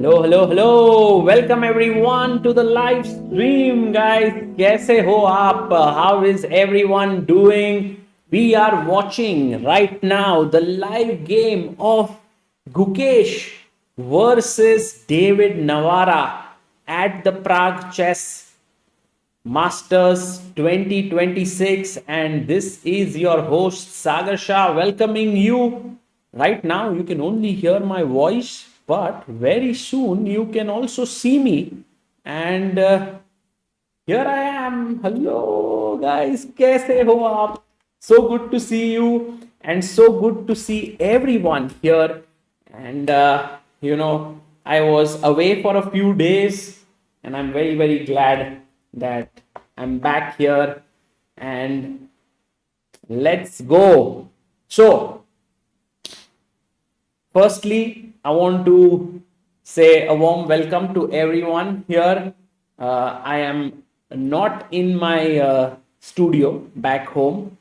Hello hello hello welcome everyone to the live stream guys. कैसे हो आप? How is everyone doing? We are watching right now the live game of Gukesh versus David Navara at the Prague Chess Masters 2026, and this is your host Sagar Shah welcoming you. Right now you can only hear my voice, but very soon you can also see me. And here I am. Hello guys, कैसे हो आप? So good to see you and so good to see everyone here. And I was away for a few days, and I'm very glad that I'm back here. And let's go. So firstly, I want to say a warm welcome to everyone here. I am not in my studio back home.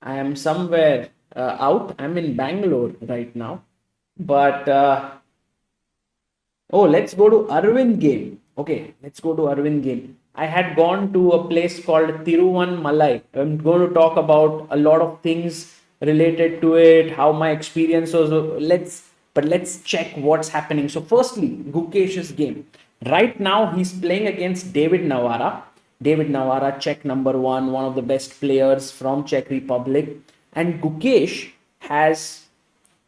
I am somewhere out. I'm in Bangalore right now. But let's go to Arvind game. Okay, let's go to Arvind game. I had gone to a place called Tiruvannamalai. I'm going to talk about a lot of things related to it, how my experience was. Let's check what's happening. So firstly, Gukesh's game. Right now, he's playing against David Navara. David Navara, Czech number one of the best players from Czech Republic. And Gukesh has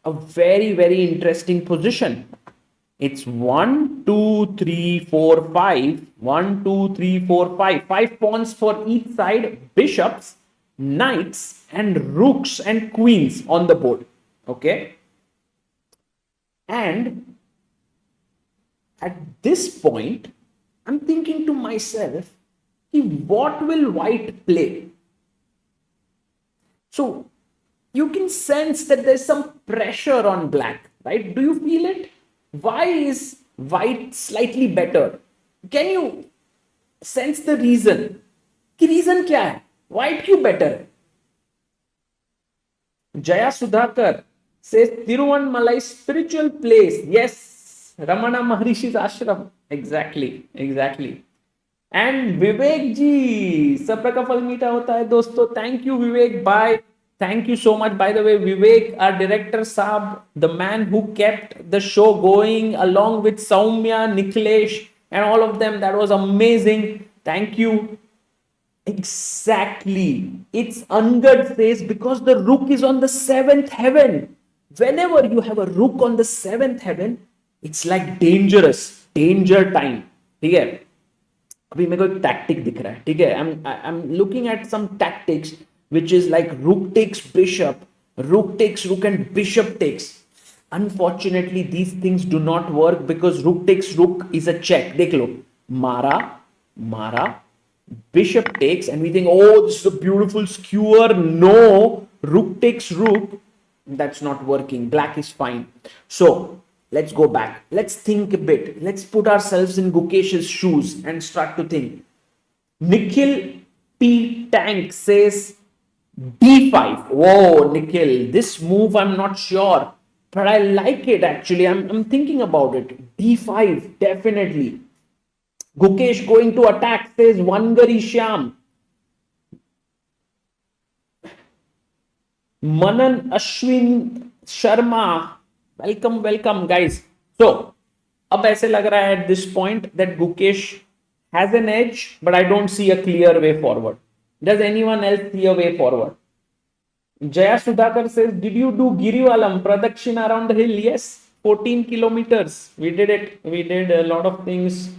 a very interesting position. It's 1, 2, 3, 4, 5. 1, 2, 3, 4, 5. 5 pawns for each side, bishops, knights, and rooks and queens on the board. Okay. And at this point, I'm thinking to myself, what will white play? So you can sense that there's some pressure on black, right? Do you feel it? Why is white slightly better? Can you sense the reason? कि reason क्या है? White क्यों better है? Jaya Sudhakar says Tiruvannamalai spiritual place. Yes, Ramana Maharishi's ashram. Exactly. And Vivek ji, sabka ka phal meeta hota hai dosto. Thank you Vivek. Bye. Thank you so much. By the way, Vivek, our director Saab, the man who kept the show going along with Soumya, Nikhilesh, and all of them. That was amazing. Thank you. Exactly. It's Angad says because the rook is on the 7th heaven. Whenever you have a rook on the 7th heaven, it's like dangerous. Danger time. ठीक है? अभी मेरे को एक tactic दिख रहा है. ठीक है? I'm looking at some tactics which is like rook takes bishop, rook takes rook, and bishop takes. Unfortunately, these things do not work because rook takes rook is a check. देख लो. Mara, bishop takes, and we think, oh, this is a beautiful skewer. No, rook takes rook. That's not working. Black is fine. So let's go back. Let's think a bit. Let's put ourselves in Gukesh's shoes and start to think. Nikhil P. Tank says D5. Whoa, Nikhil, this move I'm not sure, but I like it actually. I'm thinking about it. D5, definitely. Gukesh going to attack, says Wangari Shyam. Manan Ashwin Sharma. Welcome guys. So, अब ऐसे लग रहा है at this point that Gukesh has an edge, but I don't see a clear way forward. Does anyone else see a way forward? Jaya Sudhakar says, did you do Girivalam Pradakshina around the hill? Yes, 14 kilometers. We did it. We did a lot of things.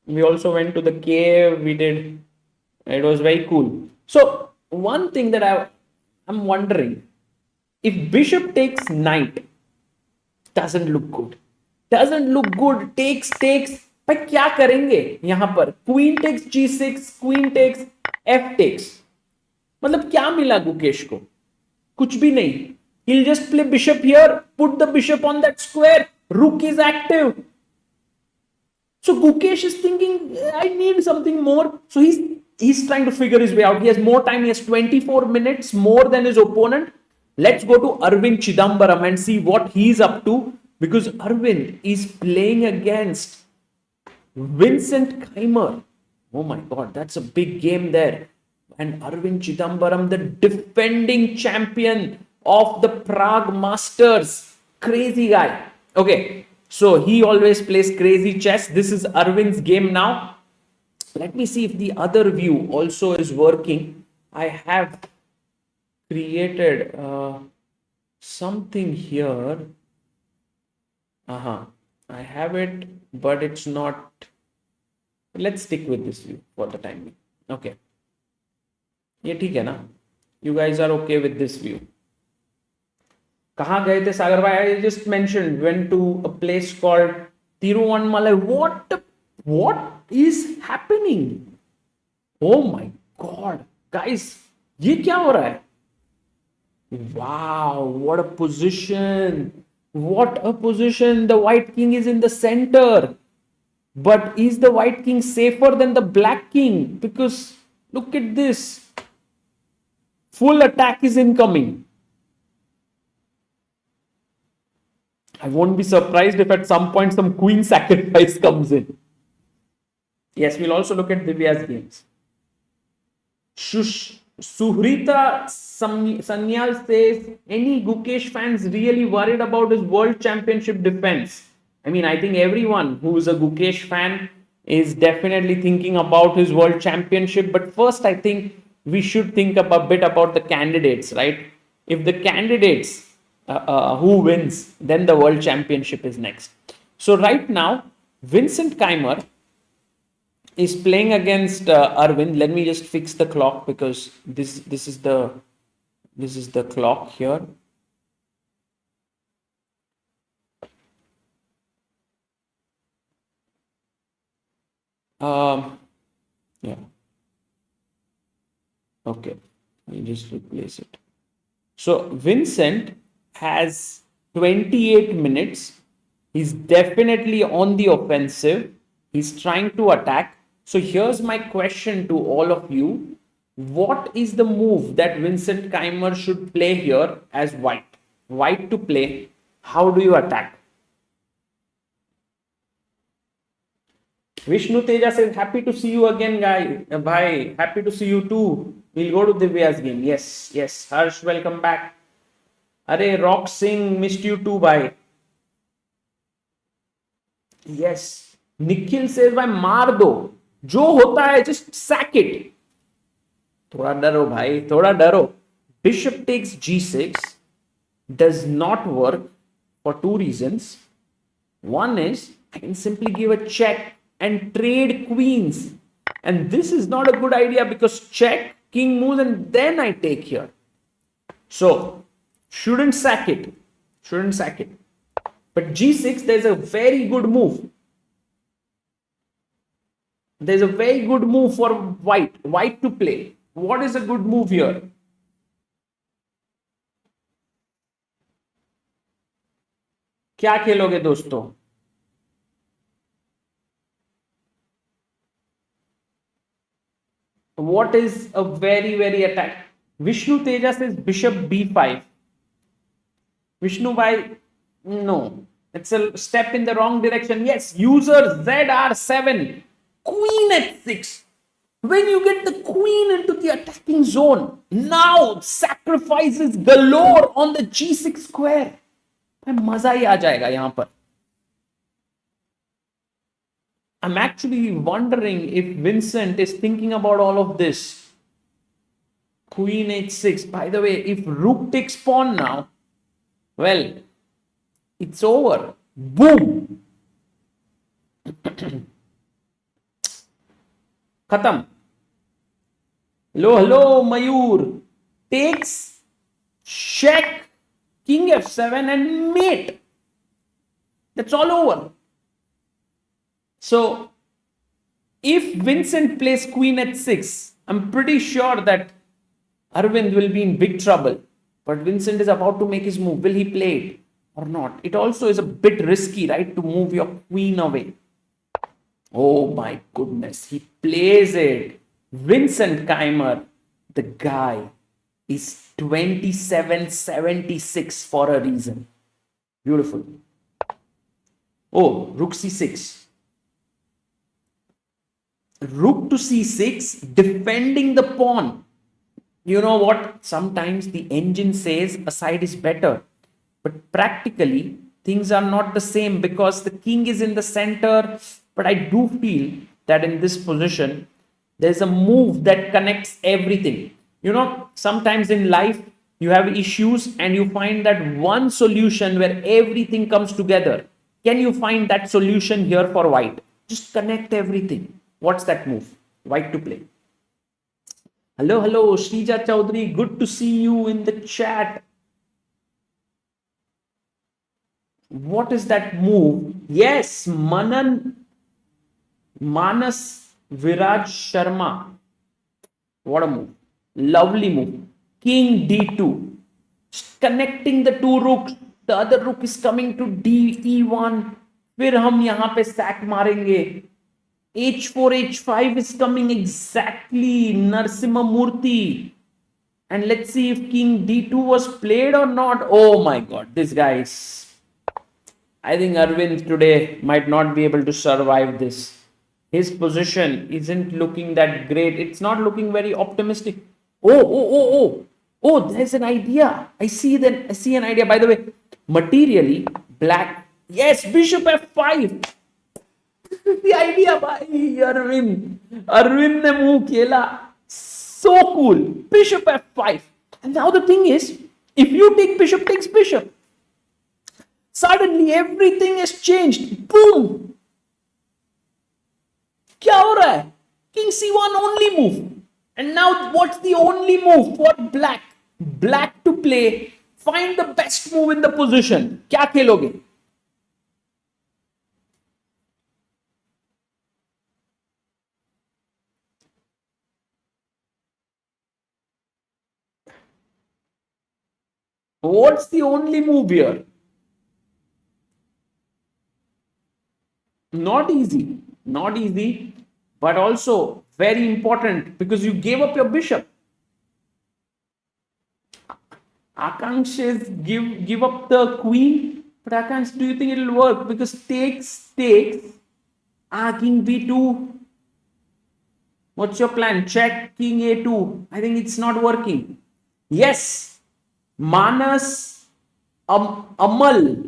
We also went to the cave. It was very cool. So one thing that I'm wondering, if bishop takes knight, doesn't look good. Takes. पर क्या करेंगे यहां पर? Queen takes G6, queen takes F takes. मतलब क्या मिला गुकेश को? कुछ भी नहीं. He'll just play bishop here, put the bishop on that square. Rook is active. So Gukesh is thinking, I need something more. So he's trying to figure his way out. He has more time. He has 24 minutes more than his opponent. Let's go to Arvind Chithambaram and see what he's up to, because Arvind is playing against Vincent Keymer. Oh my God, that's a big game there. And Arvind Chithambaram, the defending champion of the Prague Masters. Crazy guy. Okay, so he always plays crazy chess. This is Arvind's game now. Let me see if the other view also is working. I have created something here. I have it, but it's not. Let's stick with this view for the time being. Okay. ये ठीक है ना? You guys are okay with this view? कहाँ गए थे सागर भाई? I just mentioned went to a place called Tiruvannamalai. What is happening? Oh my God, guys, ये क्या हो रहा है? Wow, what a position! What a position! The white king is in the center. But is the white king safer than the black king? Because look at this. Full attack is incoming. I won't be surprised if at some point some queen sacrifice comes in. Yes, we'll also look at Divya's games. Suhrita Sanyal says, any Gukesh fans really worried about his world championship defense? I mean, I think everyone who is a Gukesh fan is definitely thinking about his world championship. But first, I think we should think a bit about the candidates, right? If the candidates who wins, then the world championship is next. So right now, Vincent Keymer is playing against Arvind. Let me just fix the clock because this is the clock here. Yeah. Okay, I'll just replace it. So Vincent has 28 minutes. He's definitely on the offensive. He's trying to attack. So here's my question to all of you. What is the move that Vincent Keymer should play here as white? White to play. How do you attack? Vishnu Teja says, happy to see you again, guy. Bhai, happy to see you too. We'll go to Divya's game. Yes. Harsh, welcome back. Arey, Rock Singh, missed you too, bhai. Yes. Nikhil says, bhai, maar do. Jo hota hai, just sack it. Thoda daro, bhai. Thoda daro. Bishop takes g6. Does not work for two reasons. One is, I can simply give a check and trade queens. And this is not a good idea because check, king moves, and then I take here. So, shouldn't sack it. But g6, there's a very good move. There's a very good move for white to play. What is a good move here? क्या खेलोगे दोस्तों? What is a very attack? Vishnu Teja says bishop b5. Vishnu bhai, no. It's a step in the wrong direction. Yes, user ZR7. Queen h6. When you get the queen into the attacking zone, now sacrifices galore on the g6 square. मजा ही आ जाएगा यहां पर. I'm actually wondering if Vincent is thinking about all of this. Queen h6. By the way, if rook takes pawn now, well, it's over. Boom. Khatam. Hello, Mayur. Takes, check, king f7 and mate. That's all over. So, if Vincent plays queen h6, I'm pretty sure that Arvind will be in big trouble. But Vincent is about to make his move. Will he play it or not? It also is a bit risky, right, to move your queen away. Oh my goodness, he plays it. Vincent Keymer, the guy, is 2776 for a reason. Beautiful. Oh, rook c6. Rook to c6, defending the pawn. You know what? Sometimes the engine says a side is better, but practically things are not the same because the king is in the center. But I do feel that in this position, there's a move that connects everything. You know, sometimes in life, you have issues and you find that one solution where everything comes together. Can you find that solution here for white? Just connect everything. What's that move? White to play. Hello, hello, Shrija Chaudhary. Good to see you in the chat. What is that move? Yes, Manas Viraj Sharma. What a move. Lovely move. King d2. Connecting the two rooks. The other rook is coming to d1. फिर हम यहाँ पे sack मारेंगे. h4, h5 is coming exactly. Narasimha Murthy. And let's see if king d2 was played or not. Oh my god, this guy is... I think Arvind today might not be able to survive this. His position isn't looking that great. It's not looking very optimistic. Oh, there's an idea. I see an idea. By the way, materially, black. Yes, bishop f5. The idea by Arvind. Arvind ne move kiela. So cool. Bishop f5. And now the thing is, if you take bishop takes bishop, suddenly everything has changed. Boom. क्या हो रहा है? King c1 only move. And now what's the only move for black? Black to play. Find the best move in the position. क्या खेलोगे? What's the only move here? Not easy, but also very important because you gave up your bishop. Akansh says give up the queen, but Akansh, do you think it'll work? Because takes. King b2. What's your plan? Check king a2. I think it's not working. Yes, Manas Amal.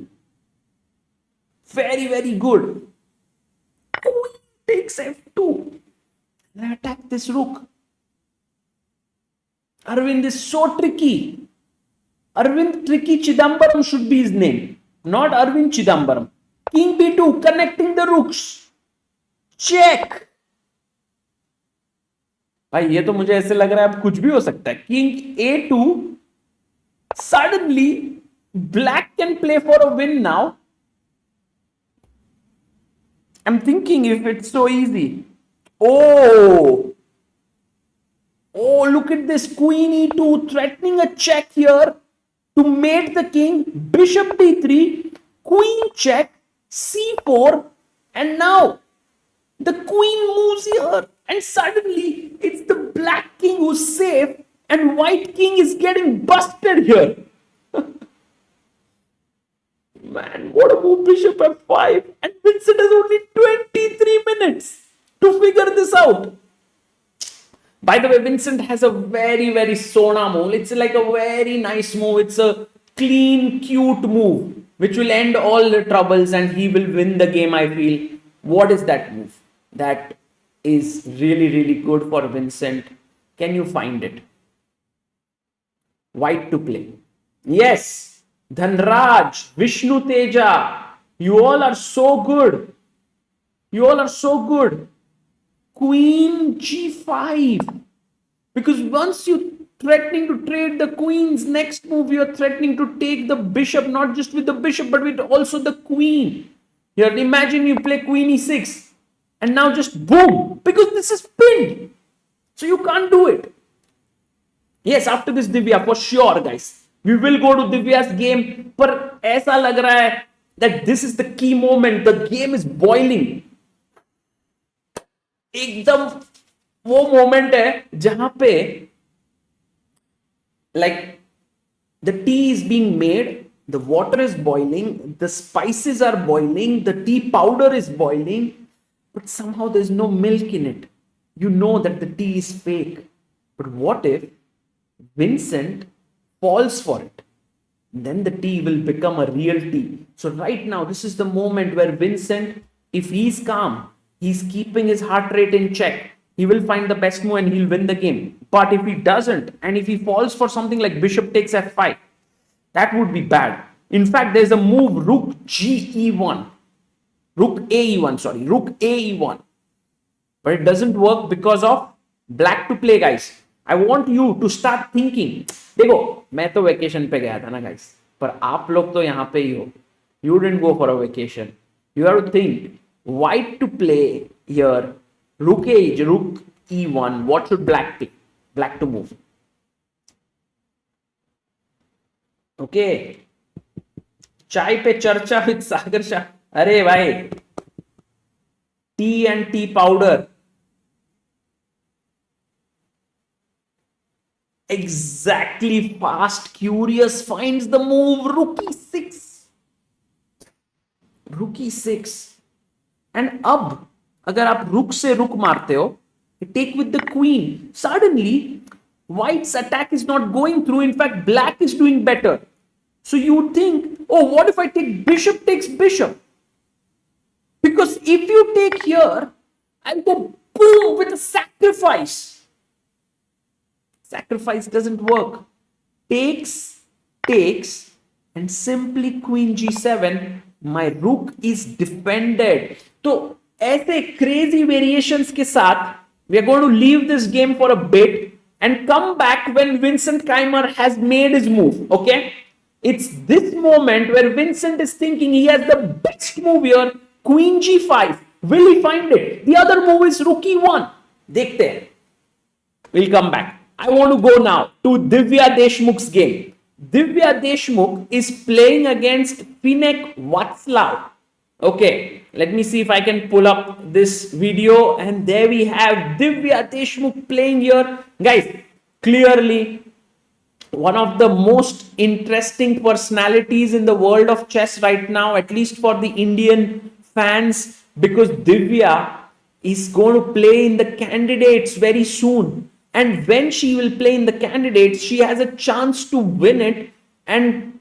Very, very good. Queen takes f2. And attack this rook. Arvind is so tricky. Arvind Tricky Chidambaram should be his name. Not Arvind Chithambaram. King b2, connecting the rooks. Check. भाई ये तो मुझे ऐसे लग रहा है अब कुछ भी हो सकता है. King a2. Suddenly, black can play for a win now. I'm thinking if it's so easy. Oh, look at this. Queen e2 threatening a check here to mate the king. Bishop d3, queen check, c4, and now the queen moves here. And suddenly it's the black king who's safe and white king is getting busted here. Man, what a move, bishop f5. And Vincent has only 23 minutes to figure this out. By the way, Vincent has a very, very Sona move. It's like a very nice move. It's a clean, cute move, which will end all the troubles and he will win the game, I feel. What is that move? That is really, really good for Vincent. Can you find it? White to play. Yes. Dhanraj, Vishnu Teja, you all are so good. Queen g5. Because once you're threatening to trade the queen's next move, you're threatening to take the bishop, not just with the bishop, but with also the queen. Here, imagine you play queen e6 and now just boom, because this is pinned. So you can't do it. Yes, after this Divya, for sure, guys. We will go to Divya's game, but ऐसा लग रहा है that this is the key moment. The game is boiling. एकदम वो moment है जहां पे like the tea is being made, the water is boiling, the spices are boiling, the tea powder is boiling, but somehow there's no milk in it. you know that the T is fake. But what if Vincent falls for it? Then the T will become a real T. So right now, this is the moment where Vincent, if he's calm, he's keeping his heart rate in check, he will find the best move and he'll win the game. But if he doesn't, and if he falls for something like bishop takes f5, that would be bad. In fact, there's a move rook ge1, rook ae1, sorry, rook ae1. But it doesn't work because of black to play, guys. I want you to start thinking. देखो, मैं तो vacation पे गया था ना, guys. पर आप लोग तो यहाँ पे ही हो. You didn't go for a vacation. You have to think. White to play here. Rook e1. What should black take? Black to move. Okay. चाय पे चर्चा विद सागर शाह. अरे भाई. Tea and tea powder. Exactly. Fast Curious finds the move. Rook e6. Rook e6. And अब अगर आप रुक से रुक मारते हो, take with the queen, suddenly white's attack is not going through. In fact, black is doing better. So you would think, oh, what if I take bishop takes bishop? Because if you take here, I'll go boom with a sacrifice. Sacrifice doesn't work. Takes, and simply queen g7. My rook is defended. So, ऐसे crazy variations के साथ, we are going to leave this game for a bit and come back when Vincent Keymer has made his move. Okay? It's this moment where Vincent is thinking he has the best move here. Queen g5. Will he find it? The other move is rook e1. Dekhte hain. We'll come back. I want to go now to Divya Deshmukh's game. Divya Deshmukh is playing against Vincent Václav. Okay, let me see if I can pull up this video, and there we have Divya Deshmukh playing here. Guys, clearly one of the most interesting personalities in the world of chess right now, at least for the Indian fans, because Divya is going to play in the candidates very soon. And when she will play in the candidates, she has a chance to win it and,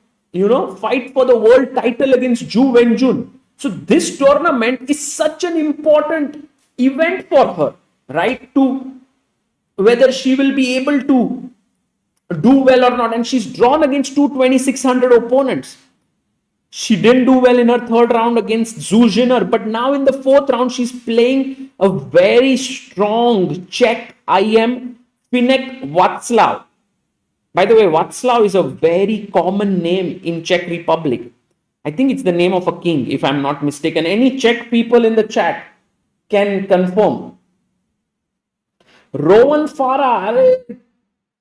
fight for the world title against Zhu Wenjun. So this tournament is such an important event for her, right? To whether she will be able to do well or not. And she's drawn against two 2600 opponents. She didn't do well in her third round against Zhu Jinner, but now in the fourth round, she's playing a very strong Czech IM, Vincent Václav. By the way, Václav is a very common name in Czech Republic. I think it's the name of a king, if I'm not mistaken. Any Czech people in the chat can confirm. Rowan Farah,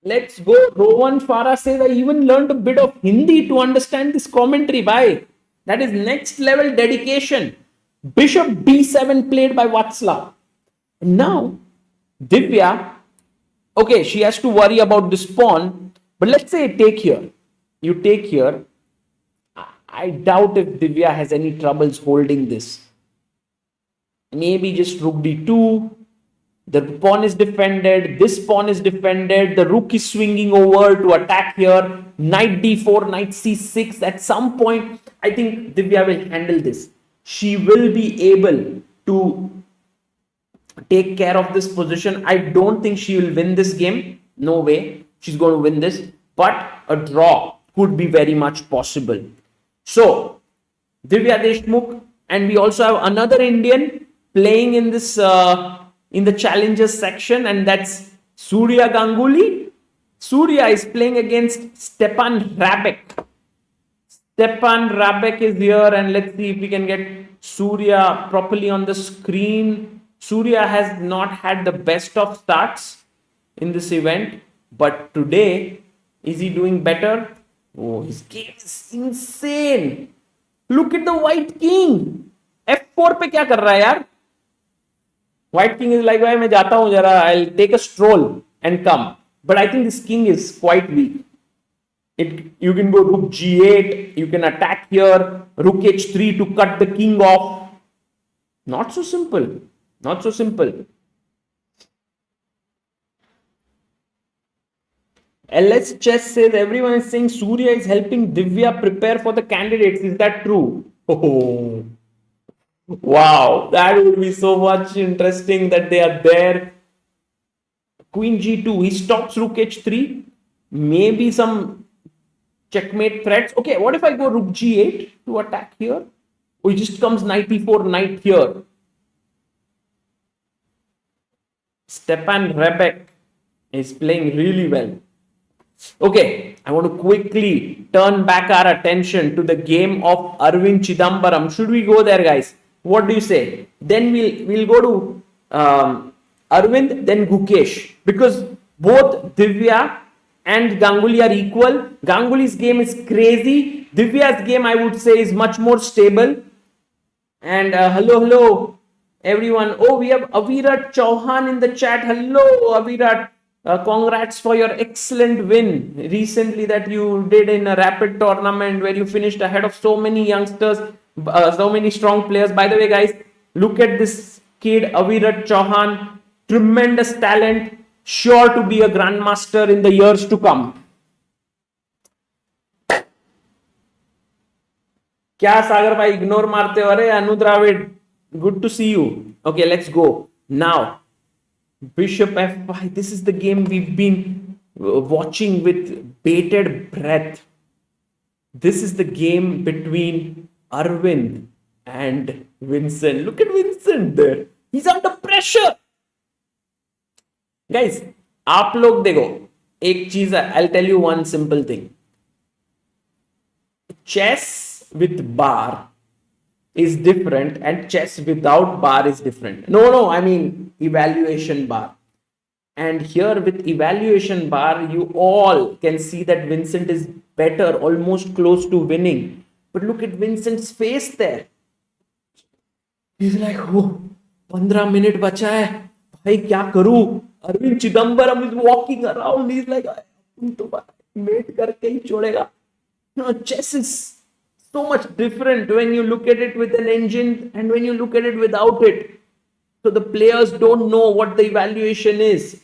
let's go. Rowan Farah says, I even learned a bit of Hindi to understand this commentary. Bye. That is next level dedication. Bishop b7 played by Václav. Now, Divya, okay, she has to worry about this pawn. But let's say take here. You take here. I doubt if Divya has any troubles holding this. Maybe just rook d2. The pawn is defended. This pawn is defended. The rook is swinging over to attack here. Knight d4, knight c6. At some point, I think Divya will handle this. She will be able to take care of this position. I don't think she will win this game. No way. She's going to win this. But a draw could be very much possible. So, Divya Deshmukh, and we also have another Indian playing in this in the challengers section, and that's Surya Ganguly. Surya is playing against Stepan Rabek. Stepan Rabek is here, and let's see if we can get Surya properly on the screen. Surya has not had the best of starts in this event, but today, is he doing better? Oh, his game is insane. Look at the white king. F4 पे क्या कर रहा है यार? White king is like, भाई मैं जाता हूँ जरा, I'll take a stroll and come. But I think this king is quite weak. You can go rook g8, you can attack here, rook h3 to cut the king off. Not so simple. Not so simple. LS Chess says everyone is saying Surya is helping Divya prepare for the candidates. Is that true? Oh, wow, that would be so much interesting that they are there. Queen G2, he stops Rook H3. Maybe some checkmate threats. Okay, what if I go Rook G8 to attack here? Oh, he just comes Knight E4, Knight here. Stepan Rebek is playing really well. Okay, I want to quickly turn back our attention to the game of Arvind Chithambaram. Should we go there, guys? What do you say? Then we'll go to Arvind, then Gukesh, because both Divya and Ganguly are equal. Ganguly's game is crazy. Divya's game, I would say, is much more stable. And hello, everyone. Oh, we have Avirat Chauhan in the chat. Hello, Avirat. Congrats for your excellent win recently that you did in a rapid tournament where you finished ahead of so many youngsters, so many strong players. By the way, guys, look at this kid, Avirat Chauhan. Tremendous talent, sure to be a grandmaster in the years to come. Kya Sagar bhai ignore marte ho? Arey Anu Dravid, good to see you. Okay, let's go. Now, Bishop F5. This is the game we've been watching with bated breath. This is the game between Arvind and Vincent. Look at Vincent there. He's under pressure. Guys, आप लोग देखो एक चीज, I'll tell you one simple thing. Chess with bar is different and chess without bar is different. No, I mean evaluation bar. And here with evaluation bar, you all can see that Vincent is better, almost close to winning. But look at Vincent's face there. He's like, oh, 15 minutes bacha hai. Bhai, kya karu? Arvind Chidambaram is walking around. He's like, mate karke hi chodega. You know, chess is so much different when you look at it with an engine and when you look at it without it. So the players don't know what the evaluation is.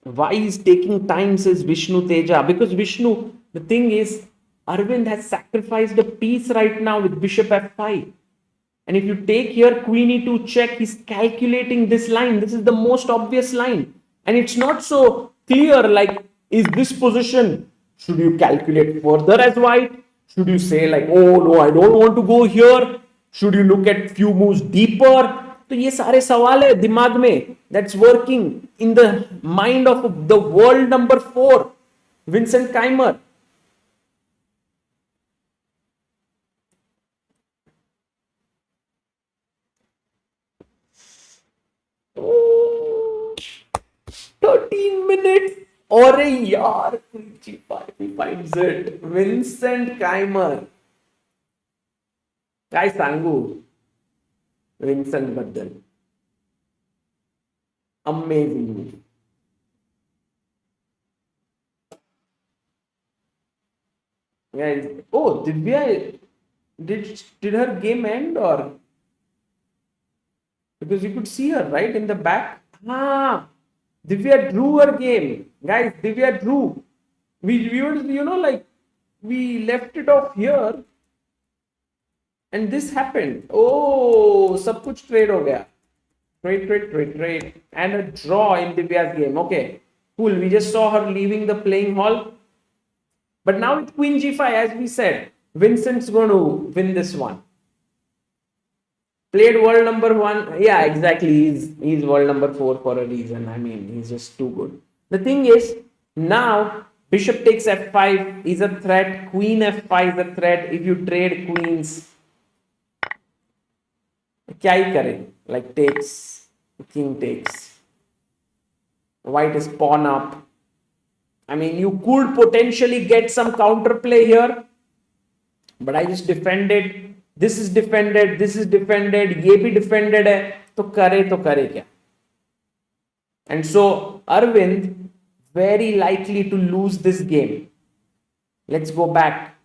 Why is taking time, says Vishnu Teja? Because Vishnu, the thing is, Arvind has sacrificed a piece right now with Bishop F5. And if you take here Queen E2 check, he's calculating this line. This is the most obvious line. And it's not so clear, like, is this position, should you calculate further as white? Should you say like, oh no, I don't want to go here? Should you look at few moves deeper? तो ये सारे सवाल है दिमाग में, that's working in the mind of the world number 4, Vincent Keymer. Oh, 13 minutes. और यार, he finds it. Vincent Keymer. काय सांगू Vincent बद्दल. Amazing. Guys, oh, Divya, did her game end or? Because you could see her right in the back. Divya drew her game. Guys, Divya drew. We were, you know, like, we left it off here. And this happened. Oh, सब कुछ trade हो गया. Trade. And a draw in Divya's game. Okay, cool. We just saw her leaving the playing hall. But now with Queen G5, as we said, Vincent's going to win this one. Played world number 1. Yeah, exactly. He's world number 4 for a reason. I mean, he's just too good. The thing is, now Bishop takes F5 is a threat. Queen F5 is a threat. If you trade queens, क्या ही करें? Like takes, king takes. White is pawn up. I mean, you could potentially get some counterplay here, but I just defended. This is defended. This is defended. ये भी defended है. तो करे क्या? And so Arvind very likely to lose this game. Let's go back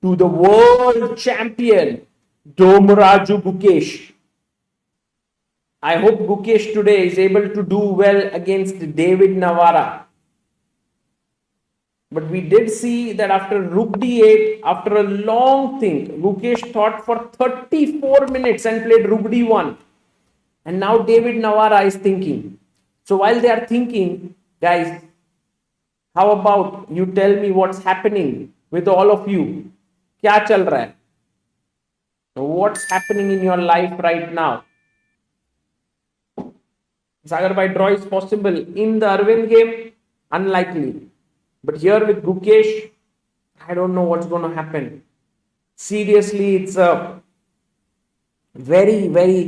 to the world champion, Dommaraju Gukesh. I hope Gukesh today is able to do well against David Navara. But we did see that after Rook D8, after a long thing, Gukesh thought for 34 minutes and played Rook D1. And now David Navara is thinking. So while they are thinking, guys, how about you tell me what's happening with all of you? Kya chal raha hai? What's happening in your life right now? Sagar by draw is possible. In the Arvind game, unlikely. But here with Gukesh, I don't know what's going to happen. Seriously, it's a very, very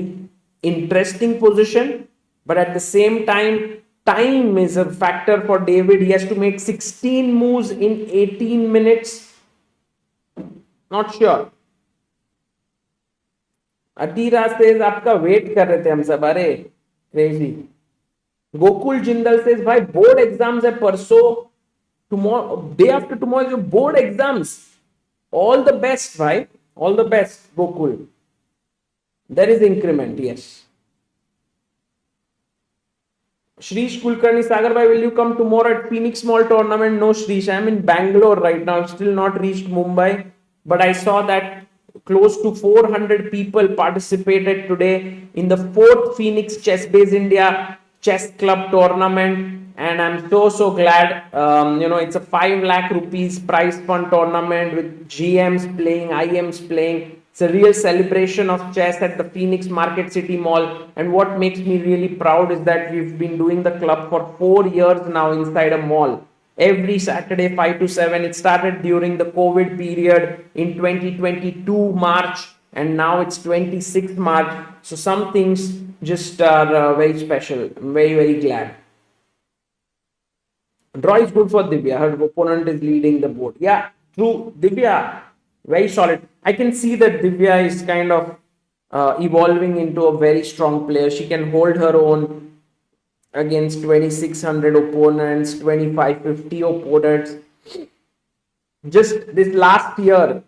interesting position. But at the same time, time is a factor for David. He has to make 16 moves in 18 minutes. Not sure. Atira says, "Aapka wait kar rahe the hum sab." Are crazy. Gokul Jindal says, "Bhai, board exams hai parso. Tomorrow, day after tomorrow is your board exams. All the best, bhai. All the best, Gokul." There is increment, yes. Shrish Kulkarni, "Sagar bhai, will you come tomorrow at Phoenix Mall tournament?" No, Shrish, I am in Bangalore right now. I've still not reached Mumbai. But I saw that close to 400 people participated today in the 4th Phoenix Chess Base India Chess Club tournament. And I'm so glad. It's a 5 lakh rupees prize fund tournament with GMs playing, IMs playing. It's a real celebration of chess at the Phoenix Market City Mall. And what makes me really proud is that we've been doing the club for 4 years now inside a mall. Every Saturday, 5 to 7. It started during the COVID period in 2022 March. And now it's 26th March. So some things just are very special. I'm very, very glad. Draw is good for Divya. Her opponent is leading the board. Yeah, true. Divya, very solid. I can see that Divya is kind of evolving into a very strong player. She can hold her own against 2600 opponents, 2550 opponents. Just this last year,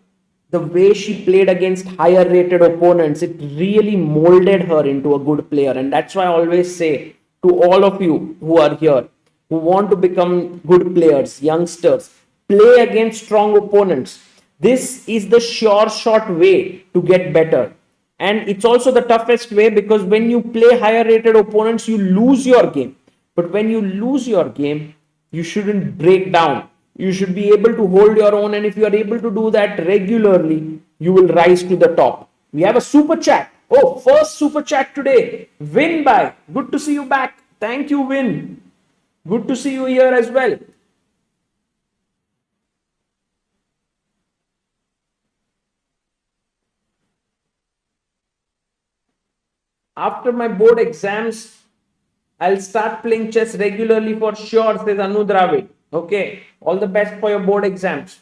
the way she played against higher rated opponents, it really molded her into a good player. And that's why I always say to all of you who are here, who want to become good players, youngsters, play against strong opponents. This is the sure shot way to get better. And it's also the toughest way, because when you play higher rated opponents, you lose your game. But when you lose your game, you shouldn't break down. You should be able to hold your own. And if you are able to do that regularly, you will rise to the top. We have a super chat. Oh, first super chat today. Win by. Good to see you back. Thank you, Win. Good to see you here as well. After my board exams, I'll start playing chess regularly for sure, says Anu Dravid. Okay, all the best for your board exams.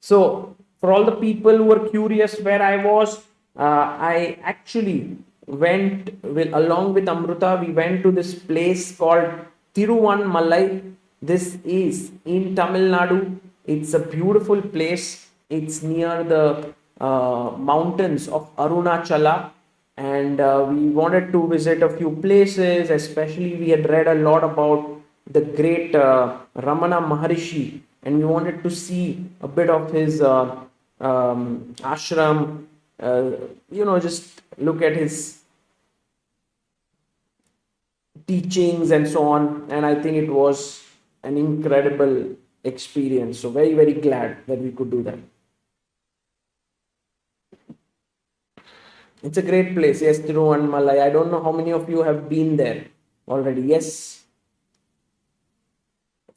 So, for all the people who are curious where I was, I actually went along with Amruta. We went to this place called Tiruvannamalai. This is in Tamil Nadu. It's a beautiful place. It's near the mountains of Arunachala. And we wanted to visit a few places. Especially we had read a lot about the great Ramana Maharishi, and we wanted to see a bit of his ashram, just look at his teachings and so on. And I think it was an incredible experience. So very, very glad that we could do that. It's a great place. Yes, Tiruvannamalai. I don't know how many of you have been there already. Yes.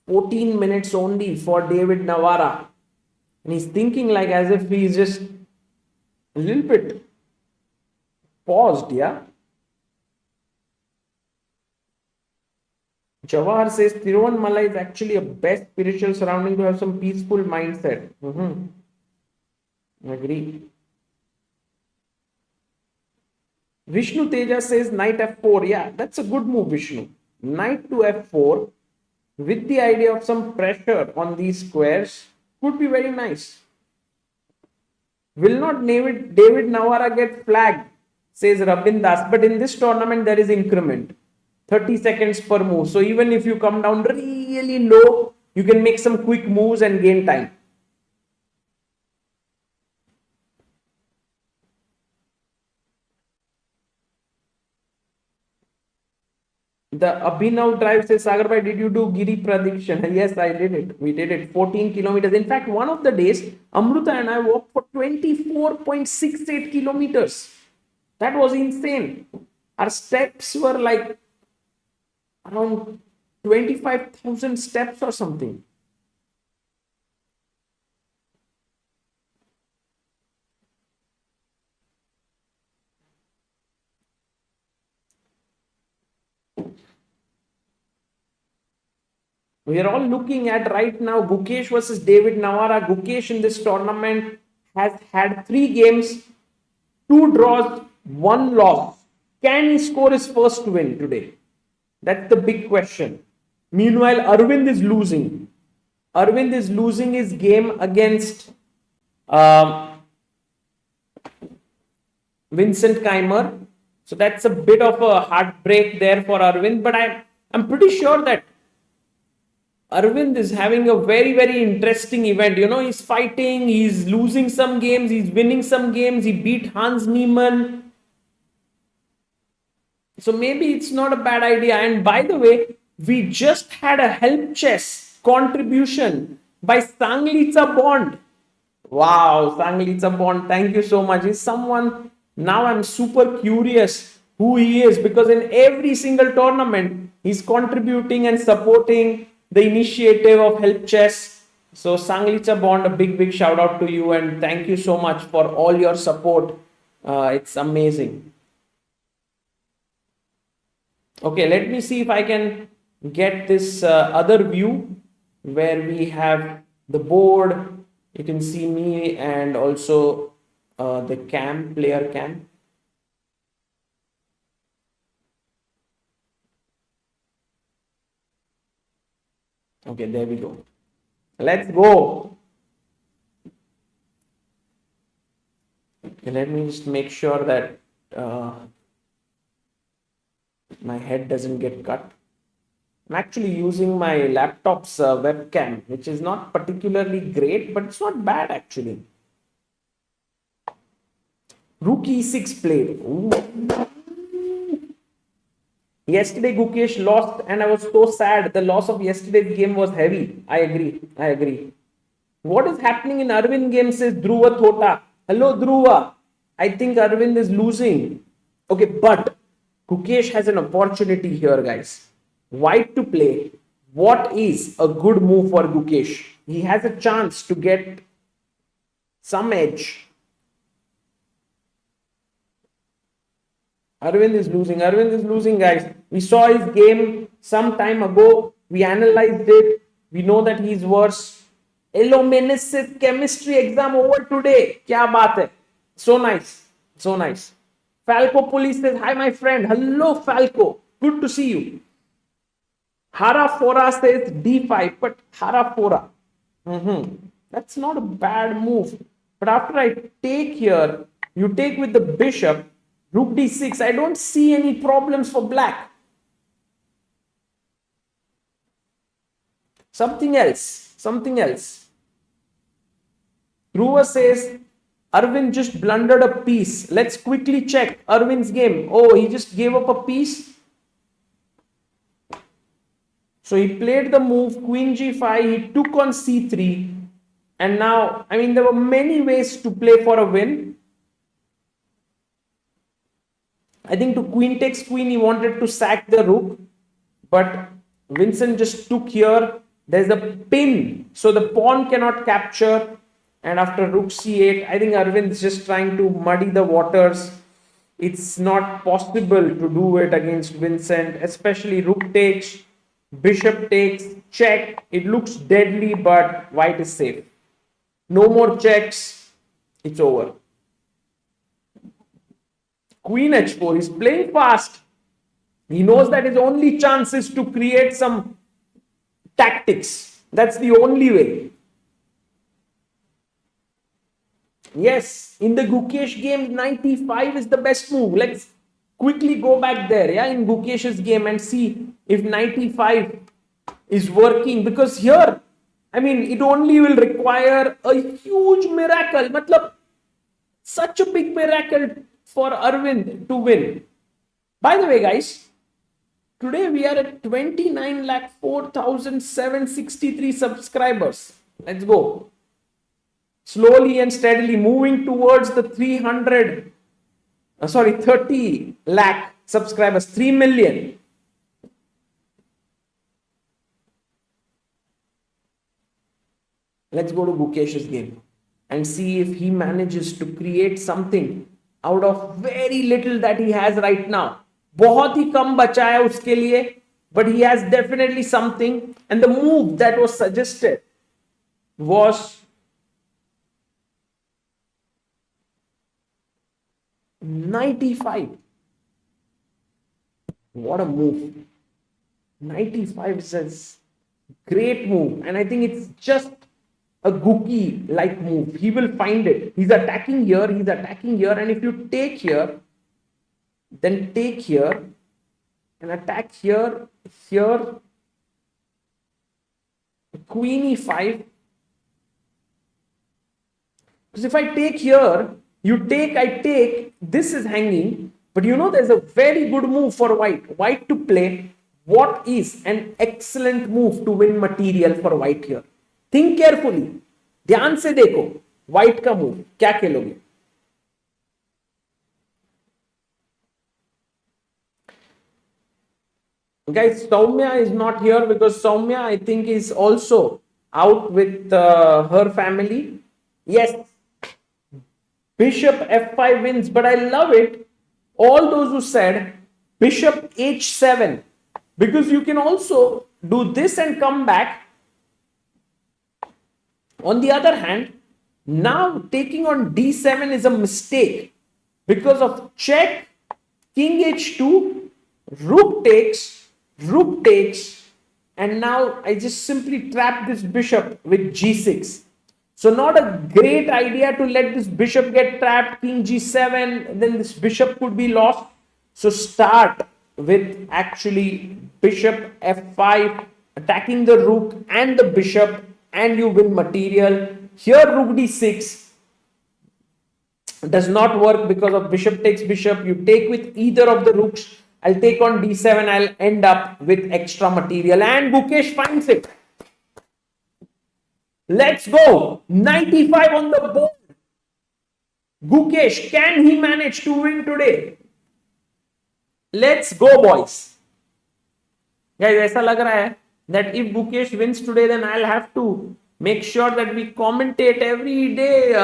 14 minutes only for David Navara. And he's thinking like as if he's just a little bit paused, yeah? Jawahar says Tiruvannamalai is actually a best spiritual surrounding to have some peaceful mindset. Agree. Vishnu Teja says knight f4. Yeah, that's a good move, Vishnu. Knight to f4. with the idea of some pressure on these squares could be very nice. Will not David Navara get flagged, says Rabin Das. But in this tournament, there is increment. 30 seconds per move. So even if you come down really low, you can make some quick moves and gain time. The Abhinav drive says, Sagar, did you do Giri Pradikshan? Yes, I did it. We did it. 14 kilometers. In fact, one of the days, Amruta and I walked for 24.68 kilometers. That was insane. Our steps were like around 25,000 steps or something. We are all looking at right now Gukesh versus David Navara. Gukesh in this tournament has had 3 games, 2 draws, 1 loss. Can he score his first win today? That's the big question. Meanwhile, Arvind is losing. Arvind is losing his game against Vincent Keymer. So that's a bit of a heartbreak there for Arvind. But I'm pretty sure that Arvind is having a very, very interesting event. You know, he's fighting, he's losing some games, he's winning some games. He beat Hans Niemann. So maybe it's not a bad idea. And by the way, we just had a help chess contribution by Sanglica Bond. Wow, Sanglica Bond, thank you so much. He's someone, now I'm super curious who he is, because in every single tournament, he's contributing and supporting the initiative of help chess. So Sanglica Bond, a big shout out to you, and thank you so much for all your support. It's amazing. Okay, let me see if I can get this other view where we have the board. You can see me and also the player cam. Okay, there we go. Let's go. Okay, let me just make sure that my head doesn't get cut. I'm actually using my laptop's webcam, which is not particularly great, but it's not bad actually. Rook e6 played. Ooh. Yesterday Gukesh lost and I was so sad. The loss of yesterday's game was heavy. I agree. What is happening in Arvind game, says Dhruva Thota. Hello Dhruva. I think Arvind is losing. Okay, but Gukesh has an opportunity here, guys. White to play. What is a good move for Gukesh? He has a chance to get some edge. Arvind is losing, guys. We saw his game some time ago. We analyzed it. We know that he's worse. Elomenesis chemistry exam over today. Kya baat hai? So nice. Falco Police says, hi my friend. Hello Falco. Good to see you. Hara Fora says D5, but Hara Fora. That's not a bad move. But after I take here, you take with the bishop, Rook D6. I don't see any problems for black. Something else. Dhruva says, Arvind just blundered a piece. Let's quickly check Arvind's game. Oh, he just gave up a piece. So he played the move Queen G5. He took on C3. And now, I mean, there were many ways to play for a win. I think to queen takes queen, he wanted to sack the rook. But Vincent just took here. There's a pin. So the pawn cannot capture. And after rook c8, I think Arvind is just trying to muddy the waters. It's not possible to do it against Vincent, especially rook takes, bishop takes, check. It looks deadly, but white is safe. No more checks. It's over. Queen h4. He's playing fast. He knows that his only chance is to create some tactics. That's the only way. Yes, in the Gukesh game, 95 is the best move. Let's quickly go back there, yeah, in Gukesh's game and see if 95 is working. Because here, I mean, it only will require a huge miracle. Matlab, such a big miracle for Arvind to win. By the way, guys, today we are at 29,04,763 subscribers. Let's go. Slowly and steadily moving towards the 30 lakh subscribers, 3 million. Let's go to Gukesh's game and see if he manages to create something out of very little that he has right now. बहुत ही कम बचा है उसके लिए, but he has definitely something. And the move that was suggested was 95. What a move. 95 is a great move, and I think it's just a Gookie like move. He will find it. He's attacking here, and if you take here, then take here and attack here, queen e5. Because if I take here, you take, I take, this is hanging. But you know, there's a very good move for white to play. What is an excellent move to win material for white here? Think carefully. ध्यान से देखो white का move क्या खेलोगे? Guys, Soumya is not here because Soumya, I think, is also out with her family. Yes, bishop f5 wins, but I love it. All those who said bishop h7, because you can also do this and come back. On the other hand, now taking on d7 is a mistake because of check, king h2, rook takes, and now I just simply trap this bishop with g6. So not a great idea to let this bishop get trapped, king g7, then this bishop could be lost. So start with actually bishop f5, attacking the rook and the bishop, and you win material. Here rook d6 does not work because of bishop takes bishop. You take with either of the rooks. I'll take on d7. I'll end up with extra material, and Gukesh finds it. Let's go. 95 on the board. Gukesh, can he manage to win today? Let's go, boys. Guys, ऐसा लग रहा है that if Gukesh wins today, then I'll have to make sure that we commentate every day.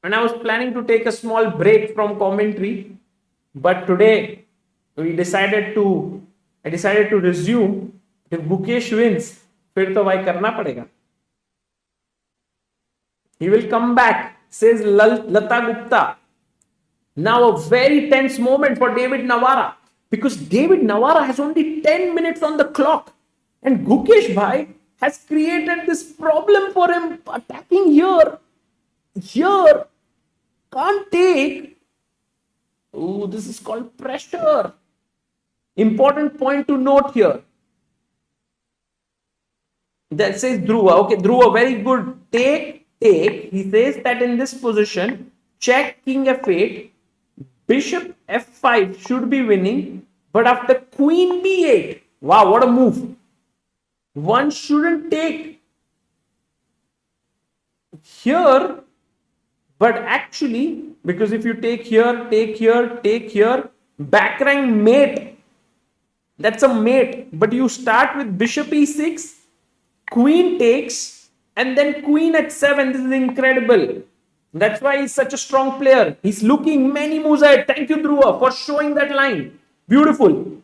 And I was planning to take a small break from commentary, but today I decided to resume. If Gukesh wins, फिर तो भाई करना पड़ेगा. He will come back, says Lata Gupta. Now a very tense moment for David Navara, because David Navara has only 10 minutes on the clock, and Gukesh bhai has created this problem for him, attacking here, can't take. Oh, this is called pressure. Important point to note here. That says Dhruva. Okay, Dhruva, very good. Take. He says that in this position, check king f8, bishop f5 should be winning, but after queen b8, wow, what a move. One shouldn't take here, but actually, because if you take here, back rank mate, that's a mate, but you start with bishop e6, queen takes, and then queen at 7. This is incredible. That's why he's such a strong player. He's looking many moves ahead. Thank you, Dhruva, for showing that line. Beautiful.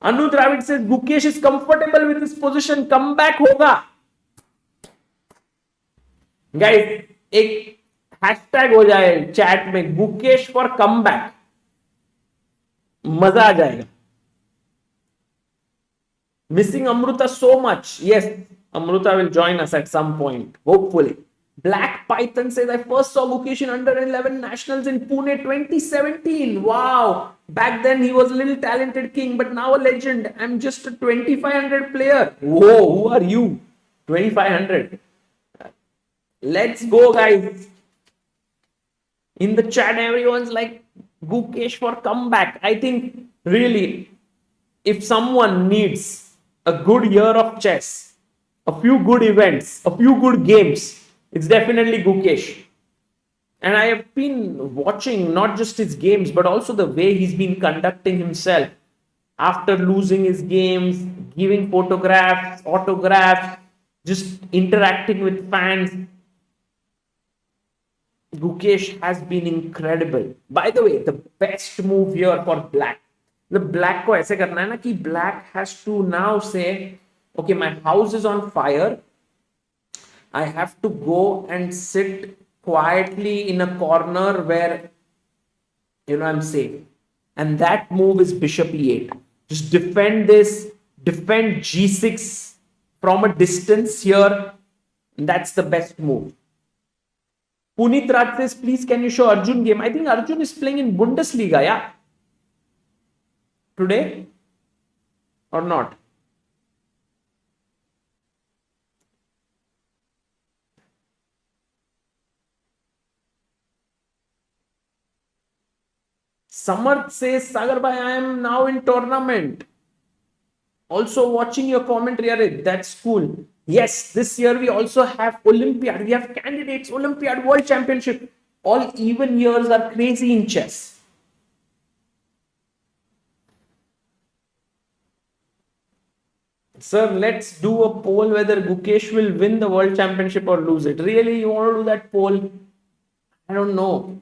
Anu Dravid says Gukesh is comfortable with this position. Comeback hoga. Guys, एक hashtag हो जाए chat में Gukesh for comeback. मजा आ जाएगा. Missing Amruta so much. Yes, Amruta will join us at some point, hopefully. Black Python says, I first saw Gukesh in under 11 nationals in Pune 2017. Wow. Back then he was a little talented king, but now a legend. I'm just a 2500 player. Whoa, who are you? 2500. Let's go, guys. In the chat, everyone's like, Gukesh for comeback. I think really, if someone needs a good year of chess, a few good events, a few good games, it's definitely Gukesh. And I have been watching not just his games, but also the way he's been conducting himself after losing his games, giving photographs, autographs, just interacting with fans. Gukesh has been incredible. By the way, the best move here for black. The black को ऐसे करना है ना कि black has to now say, okay, my house is on fire. I have to go and sit quietly in a corner where, I'm safe. And that move is bishop e8. Just defend this, defend g6 from a distance here. That's the best move. Puneet Raj says, please can you show Arjun game? I think Arjun is playing in Bundesliga, yeah? Today? Or not? Samarth says, Sagar bhai, I am now in tournament. Also watching your commentary, that's cool. Yes, this year we also have Olympiad. We have candidates, Olympiad, World Championship. All even years are crazy in chess. Sir, let's do a poll whether Gukesh will win the World Championship or lose it. Really, you want to do that poll? I don't know.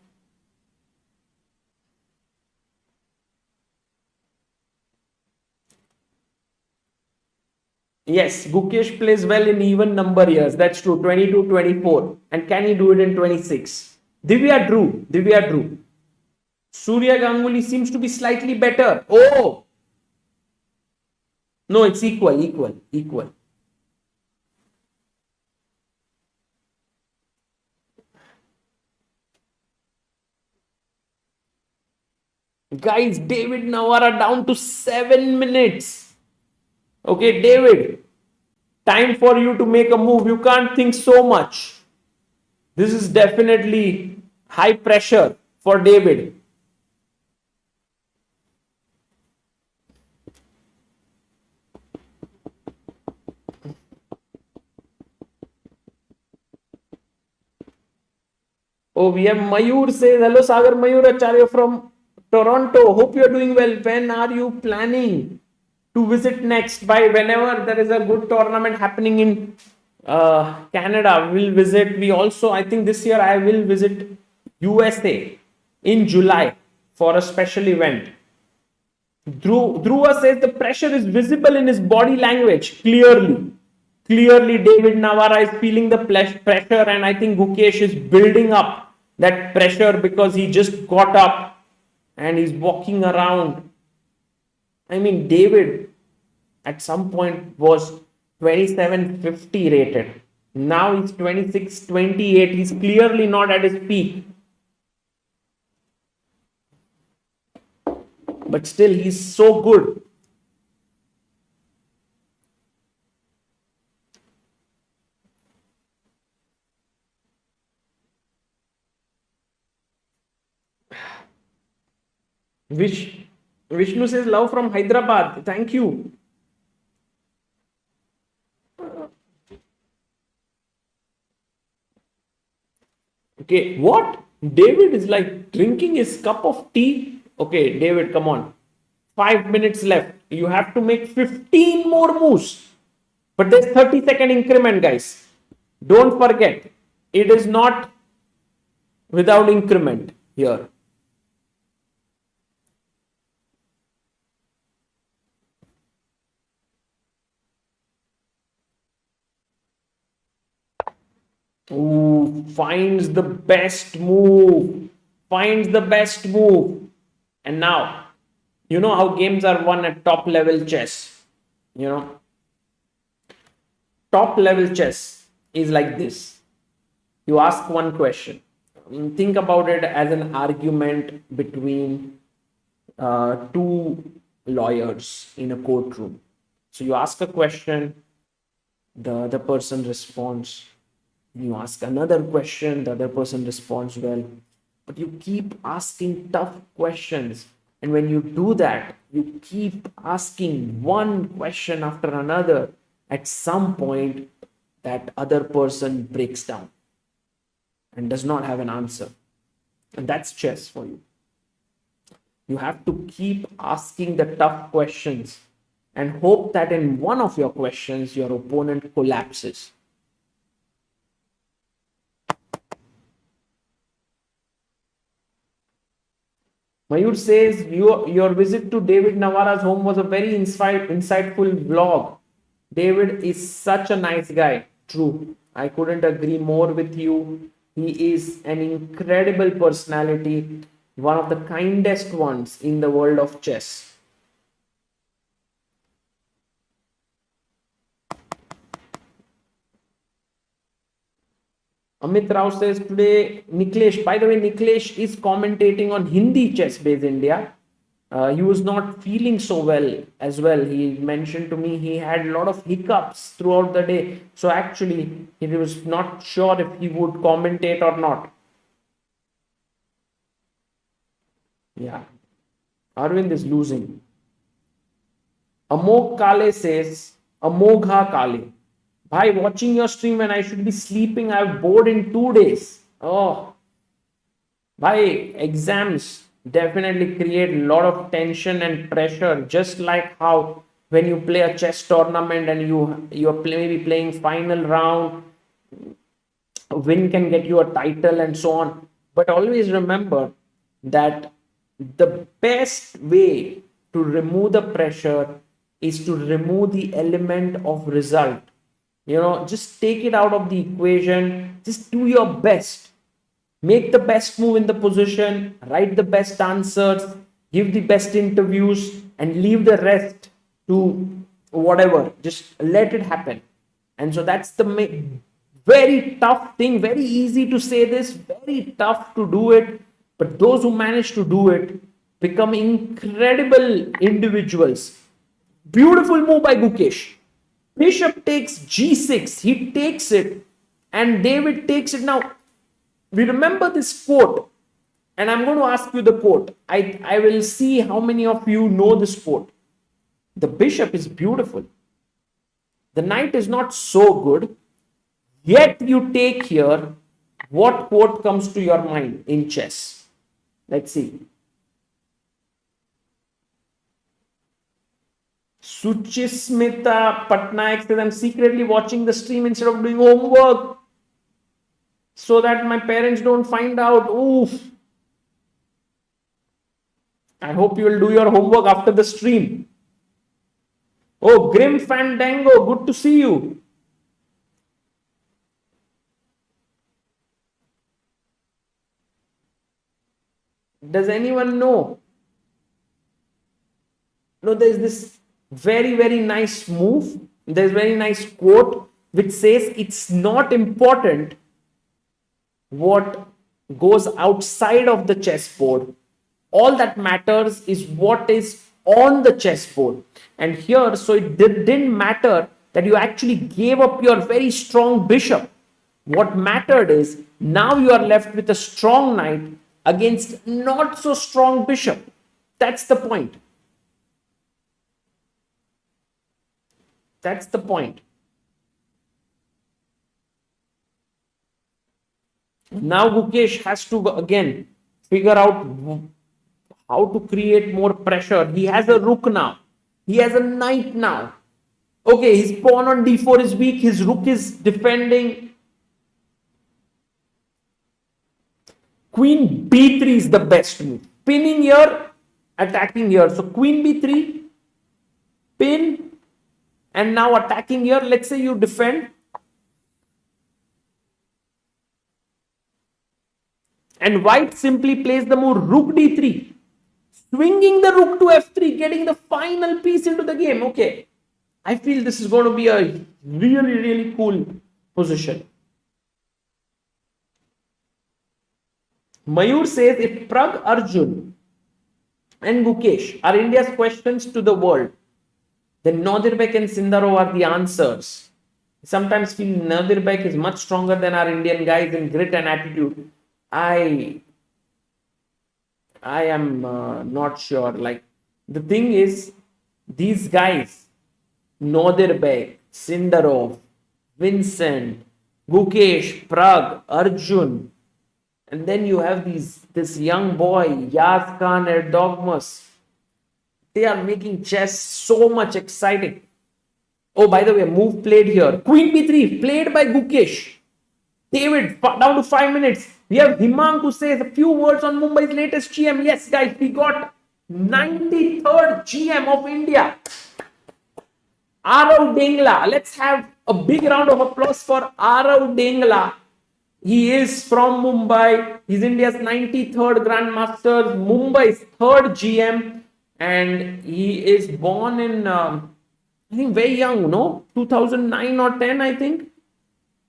Yes, Gukesh plays well in even number years. That's true. 22, 24. And can he do it in 26? Divya drew. Surya Ganguly seems to be slightly better. Oh! No, it's equal. Guys, David Navara down to 7 minutes. Okay, David, time for you to make a move. You can't think so much. This is definitely high pressure for David. Oh, we have Mayur says, hello Sagar, Mayur Acharya from Toronto. Hope you are doing well. When are you planning to visit next? By whenever there is a good tournament happening in Canada, we'll visit. We also, I think this year I will visit USA in July for a special event. Dhruva says the pressure is visible in his body language. Clearly, David Navara is feeling the pressure, and I think Gukesh is building up that pressure because he just got up and he's walking around. I mean, David at some point was 2750 rated. Now he's 2628. He's clearly not at his peak. But still, he's so good. Vishnu says love from Hyderabad. Thank you. Okay, what? David is like drinking his cup of tea. Okay, David, come on. 5 minutes left. You have to make 15 more moves. But there's 30-second increment, guys. Don't forget, it is not without increment here. Ooh, finds the best move. And now You know how games are won at top level chess. You know, top level chess is like this. You ask one question. Think about it as an argument between two lawyers in a courtroom. So you ask a question, the other person responds. You ask another question, the other person responds well. But you keep asking tough questions. And when you do that, you keep asking one question after another. At some point, that other person breaks down and does not have an answer. And that's chess for you. You have to keep asking the tough questions and hope that in one of your questions, your opponent collapses. Mayur says, your visit to David Navara's home was a very insightful vlog. David is such a nice guy. True. I couldn't agree more with you. He is an incredible personality, one of the kindest ones in the world of chess. Amit Rao says today, Niklesh, by the way, Niklesh is commentating on Hindi Chess Base India. He was not feeling so well as well. He mentioned to me he had a lot of hiccups throughout the day. So actually, he was not sure if he would commentate or not. Yeah. Arvind is losing. Amog Kale says, Amogha Kale. Bhai, watching your stream when I should be sleeping, I've bored in 2 days. Oh. Bhai, exams definitely create a lot of tension and pressure, just like how when you play a chess tournament and you're maybe playing final round, a win can get you a title and so on. But always remember that the best way to remove the pressure is to remove the element of result. Just take it out of the equation. Just do your best. Make the best move in the position, write the best answers, give the best interviews, and leave the rest to whatever. Just let it happen. And so that's the very tough thing. Very easy to say this, very tough to do it. But those who manage to do it become incredible individuals. Beautiful move by Gukesh. Bishop takes g6. He takes it, and David takes it. Now, we remember this quote, and I'm going to ask you the quote. I will see how many of you know this quote. The bishop is beautiful. The knight is not so good. Yet you take here. What quote comes to your mind in chess? Let's see. Suchismita Patnaik says, I'm secretly watching the stream instead of doing homework so that my parents don't find out. Oof. I hope you will do your homework after the stream. Oh, Grim Fandango, good to see you. Does anyone know? No, there's this very, very nice move. There's very nice quote which says it's not important what goes outside of the chessboard. All that matters is what is on the chessboard. And here, so it didn't matter that you actually gave up your very strong bishop. What mattered is now you are left with a strong knight against not so strong bishop. That's the point. That's the point. Now Gukesh has to again figure out how to create more pressure. He has a rook now. He has a knight now. Okay, his pawn on d4 is weak. His rook is defending. Queen b3 is the best move. Pinning here, attacking here. So queen b3, pin, and now attacking here. Let's say you defend. And white simply plays the move rook d3. swinging the rook to f3, getting the final piece into the game. Okay, I feel this is going to be a really, really cool position. Mayur says, if Prague, Arjun and Gukesh are India's questions to the world, then Nodirbek and Sindarov are the answers. I sometimes feel Nodirbek is much stronger than our Indian guys in grit and attitude. I am not sure. Like, the thing is, these guys, Nodirbek, Sindarov, Vincent, Gukesh, Prague, Arjun, and then you have this young boy, Yaz Khan and Dogmas. They are making chess so much exciting. Oh, by the way, move played here. Queen b3, played by Gukesh. David, down to 5 minutes. We have Himang who says a few words on Mumbai's latest GM. Yes, guys, we got 93rd GM of India. Arav Dengla. Let's have a big round of applause for Arav Dengla. He is from Mumbai. He's India's 93rd grandmaster, Mumbai's 3rd GM. And he is born in, I think, very young, no? 2009 or 10, I think.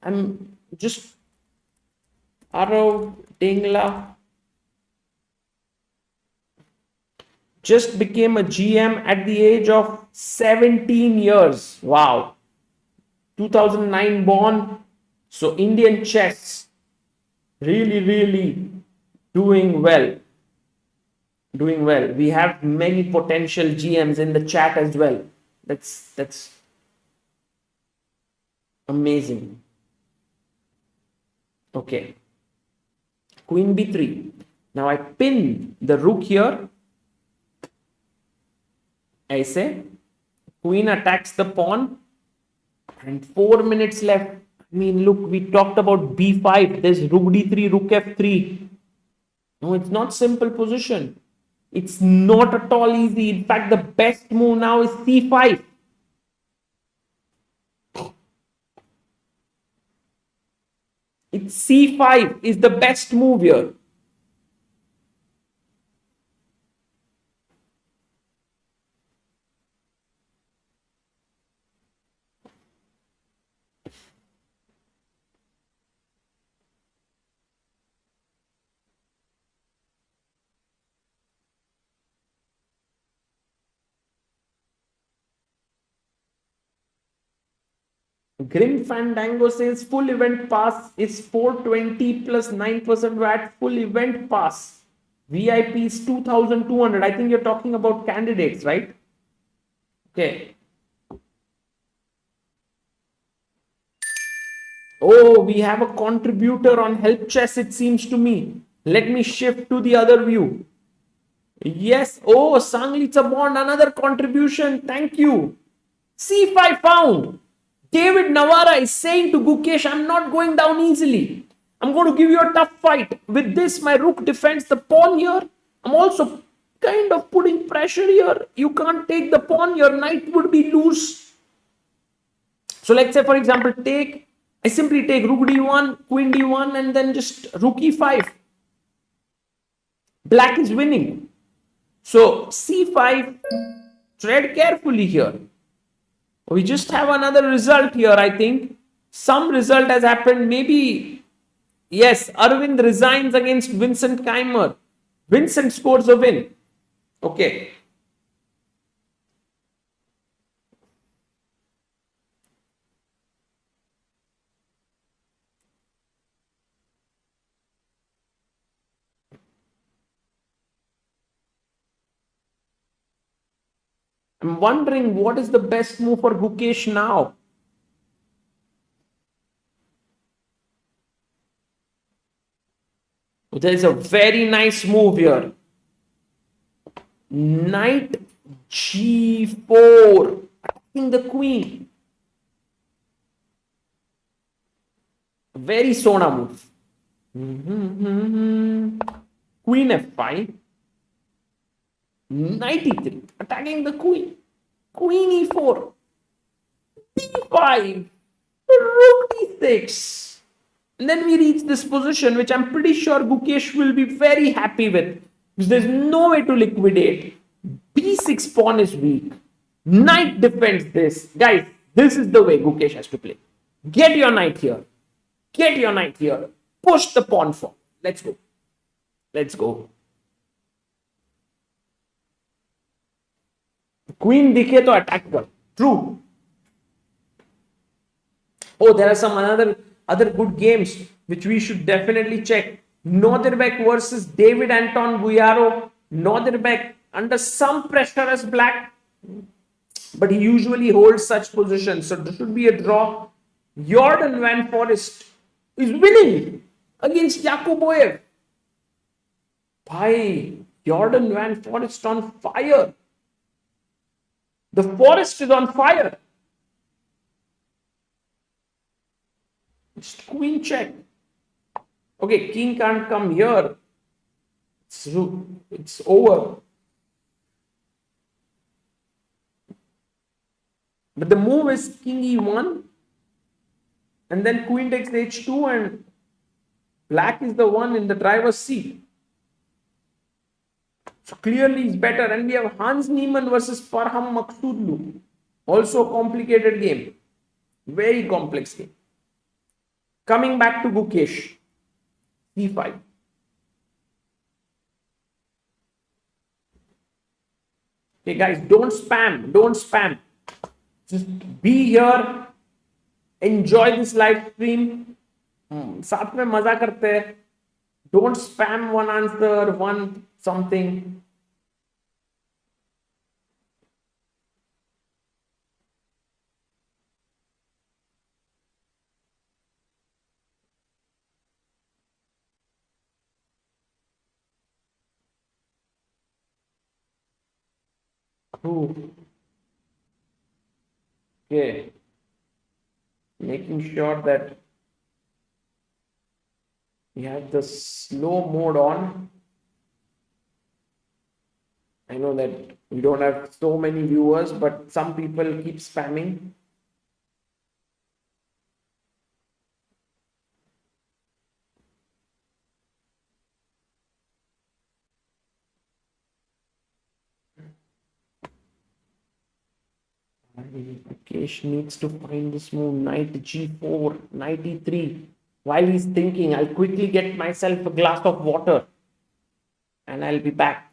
I'm just... Arav Dengla just became a GM at the age of 17 years. Wow. 2009 born. So Indian chess really, really doing well. Doing well. We have many potential GMs in the chat as well. That's amazing. Okay. Queen b3. Now I pin the rook here. I say queen attacks the pawn. And 4 minutes left. I mean, look, we talked about b5. There's rook d3, rook f3. No, it's not simple position. It's not at all easy. In fact, the best move now is c5. It's c5 is the best move here. Grim Fandango says full event pass is 420 plus 9% VAT. Full event pass. VIP is 2,200. I think you're talking about candidates, right? Okay. Oh, we have a contributor on Help Chess, it seems to me. Let me shift to the other view. Yes. Oh, Sanglitsa Bond, another contribution. Thank you. C5 found. David Navara is saying to Gukesh, I'm not going down easily. I'm going to give you a tough fight. With this, my rook defends the pawn here. I'm also kind of putting pressure here. You can't take the pawn. Your knight would be loose. So let's say, for example, I simply take rook d1, queen d1, and then just rook e5. Black is winning. So c5, tread carefully here. We just have another result here, I think. Some result has happened. Maybe, yes, Arvind resigns against Vincent Keymer. Vincent scores a win. Okay. I'm wondering what is the best move for Gukesh now. There is a very nice move here. Knight g4, attacking the queen. Very Sona move. Queen f5. Knight e3, attacking the queen. Queen e4. d5. Rook d6. And then we reach this position, which I'm pretty sure Gukesh will be very happy with. because there's no way to liquidate. B6 pawn is weak. Knight defends this. Guys, this is the way Gukesh has to play. Get your knight here. Get your knight here. Push the pawn forward. Let's go. Let's go. Queen दिखे तो attack कर. True. Oh, there are some other good games which we should definitely check. Nodirbek versus David Antón Guijarro. Nodirbek under some pressure as black, but he usually holds such positions, so there should be a draw. Jorden van Foreest is winning against Yakubboev. Bhai, Jorden van Foreest on fire. The Forest is on fire. It's queen check. Okay, king can't come here. It's over. But the move is king e1 and then queen takes h2 and black is the one in the driver's seat. So clearly it's better. And we have Hans Niemann versus Parham Maghsoodloo. Also a complicated game. Very complex game. Coming back to Gukesh. c5. Okay guys, don't spam. Don't spam. Just be here. Enjoy this live stream. साथ में मजा करते हैं. Don't spam one answer, one something. Okay. Making sure that we have the slow mode on. I know that we don't have so many viewers, but some people keep spamming. Gukesh needs to find this move. Knight g4, knight e3. While he's thinking, I'll quickly get myself a glass of water and I'll be back.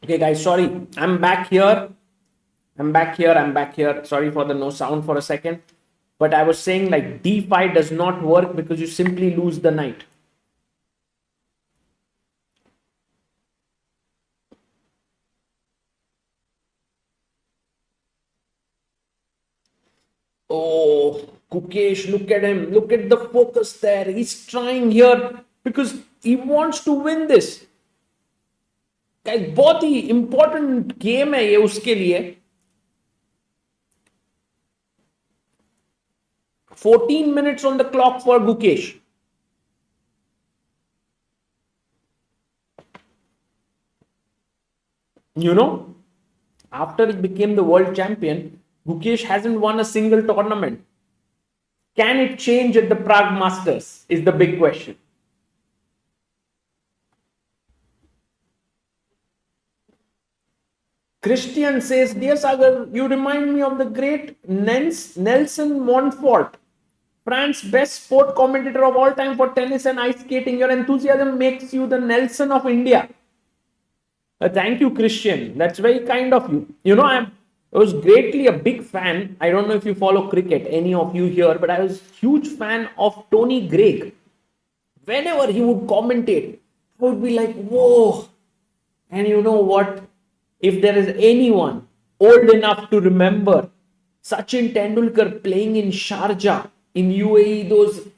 Okay, guys, sorry. I'm back here. I'm back here. I'm back here. Sorry for the no sound for a second. But I was saying like d5 does not work because you simply lose the knight. Oh, Gukesh, look at him. Look at the focus there. He's trying here because he wants to win this. Guys, बहुत ही important game है ये उसके लिए. 14 minutes on the clock for Gukesh. You know, after he became the world champion, Gukesh hasn't won a single tournament. Can it change at the Prague Masters? Is the big question. Christian says, dear Sagar, you remind me of the great Nelson Montfort, France's best sport commentator of all time for tennis and ice skating. Your enthusiasm makes you the Nelson of India. Thank you, Christian. That's very kind of you. You know, I was greatly a big fan. I don't know if you follow cricket, any of you here, but I was a huge fan of Tony Greig. Whenever he would commentate, I would be like, whoa. And you know what? If there is anyone old enough to remember Sachin Tendulkar playing in Sharjah, in UAE,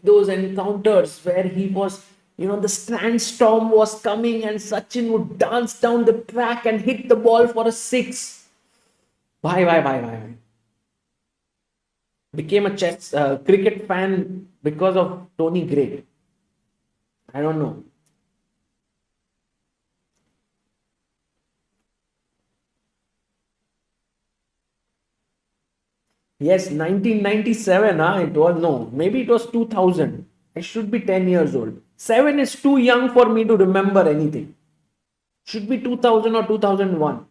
those encounters where he was, you know, the sandstorm was coming and Sachin would dance down the track and hit the ball for a six. Bye. Became a cricket fan because of Tony Greig. I don't know. Yes, 1997, it was, no, maybe it was 2000. I should be 10 years old. 7 is too young for me to remember anything. Should be 2000 or 2001.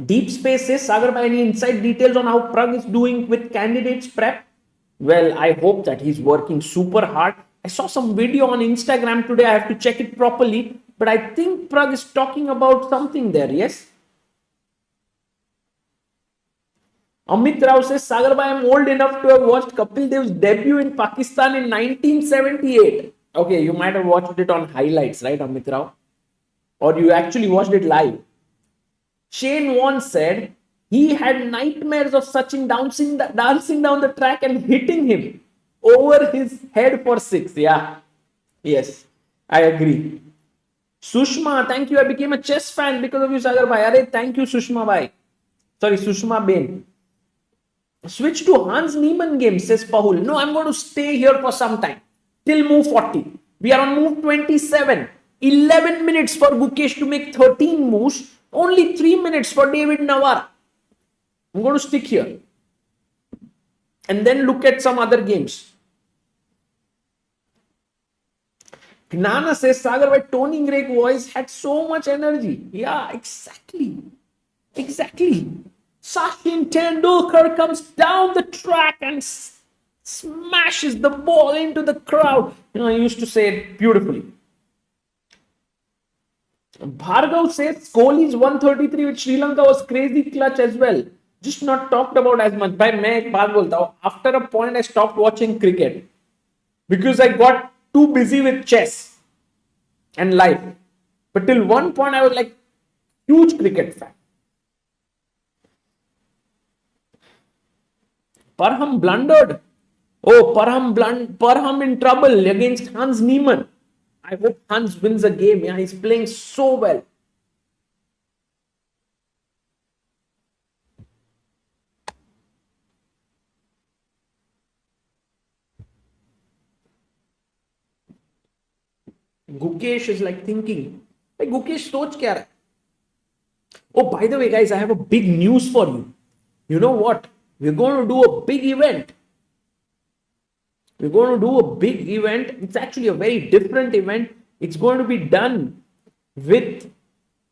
Deep Space says, Sagar, by any inside details on how Prague is doing with candidates prep? Well, I hope that he's working super hard. I saw some video on Instagram today. I have to check it properly. But I think Prague is talking about something there, yes? Amit Rao says, Sagar bhai, I'm old enough to have watched Kapil Dev's debut in Pakistan in 1978. Okay, you might have watched it on highlights, right, Amit Rao? Or you actually watched it live. Shane once said he had nightmares of Sachin dancing down the track and hitting him over his head for six. Yeah, yes, I agree. Sushma, thank you. I became a chess fan because of you, Sagar bhai. Arey, thank you, Sushma bhai. Sorry, Sushma Ben. Switch to Hans Niemann game, says Pahul. No, I'm going to stay here for some time. Till move 40. We are on move 27. 11 minutes for Gukesh to make 13 moves. Only 3 minutes for David Navara. I'm going to stick here. And then look at some other games. Gnana says, Sagar, by Tony Greig voice had so much energy. Yeah, exactly. Sachin Tendulkar comes down the track and smashes the ball into the crowd. You know, I used to say it beautifully. Bhargav says Kohli's 133 with Sri Lanka was crazy clutch as well. Just not talked about as much. By मैं एक बात बोलता हूँ. After a point, I stopped watching cricket because I got too busy with chess and life. But till one point, I was like huge cricket fan. Parham blundered. Oh, Parham in trouble against Hans Niemann. I hope Hans wins a game. Yeah, he's playing so well. Gukesh is like thinking, hey, Gukesh, सोच क्या रहा है? Oh, by the way, guys, I have a big news for you. You know what? We're going to do a big event. It's actually a very different event. It's going to be done with,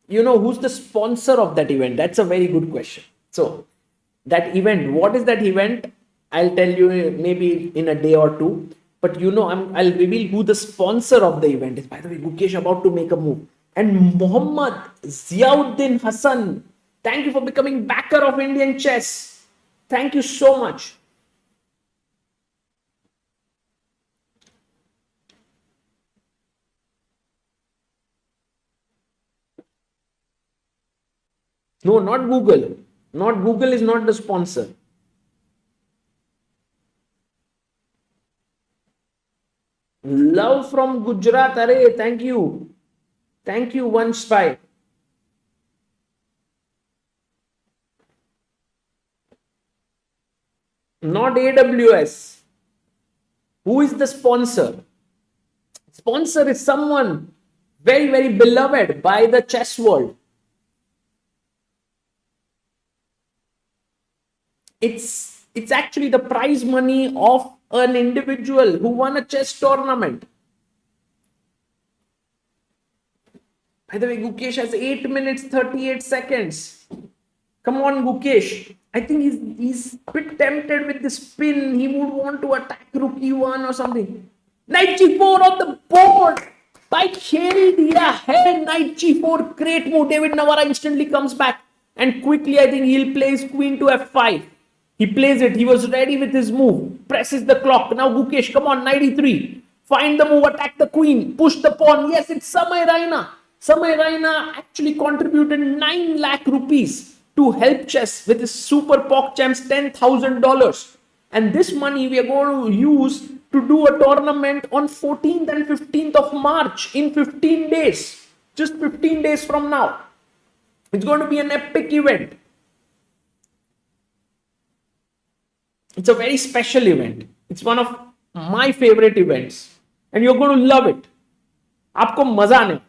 you know, who's the sponsor of that event? That's a very good question. So, that event, what is that event? I'll tell you maybe in a day or two. But I'll reveal who the sponsor of the event is. By the way, Gukesh about to make a move. And Muhammad Ziauddin Hassan, thank you for becoming backer of Indian chess. Thank you so much. No, not Google. Not Google is not the sponsor. Love from Gujarat. Arey, thank you. Thank you, one spy. Not AWS. Who is the sponsor? Sponsor is someone very, very beloved by the chess world. It's actually the prize money of an individual who won a chess tournament. By the way, Gukesh has 8 minutes 38 seconds. Come on, Gukesh. I think he's a bit tempted with the spin. He would want to attack rook e1 or something. Knight g4 on the board. By khel diya hai. Knight g4. Great move. David Navara instantly comes back. And quickly, I think he'll play his queen to f5. He plays it. He was ready with his move. Presses the clock. Now Gukesh, come on, knight e3. Find the move, attack the queen, push the pawn. Yes, it's Samay Raina. Samay Raina actually contributed 9 lakh rupees to help chess with his Super PogChamps $10,000. And this money we are going to use to do a tournament on 14th and 15th of March in 15 days. Just 15 days from now. It's going to be an epic event. It's a very special event. It's one of my favorite events. And you're going to love it. Aapko maza nahi.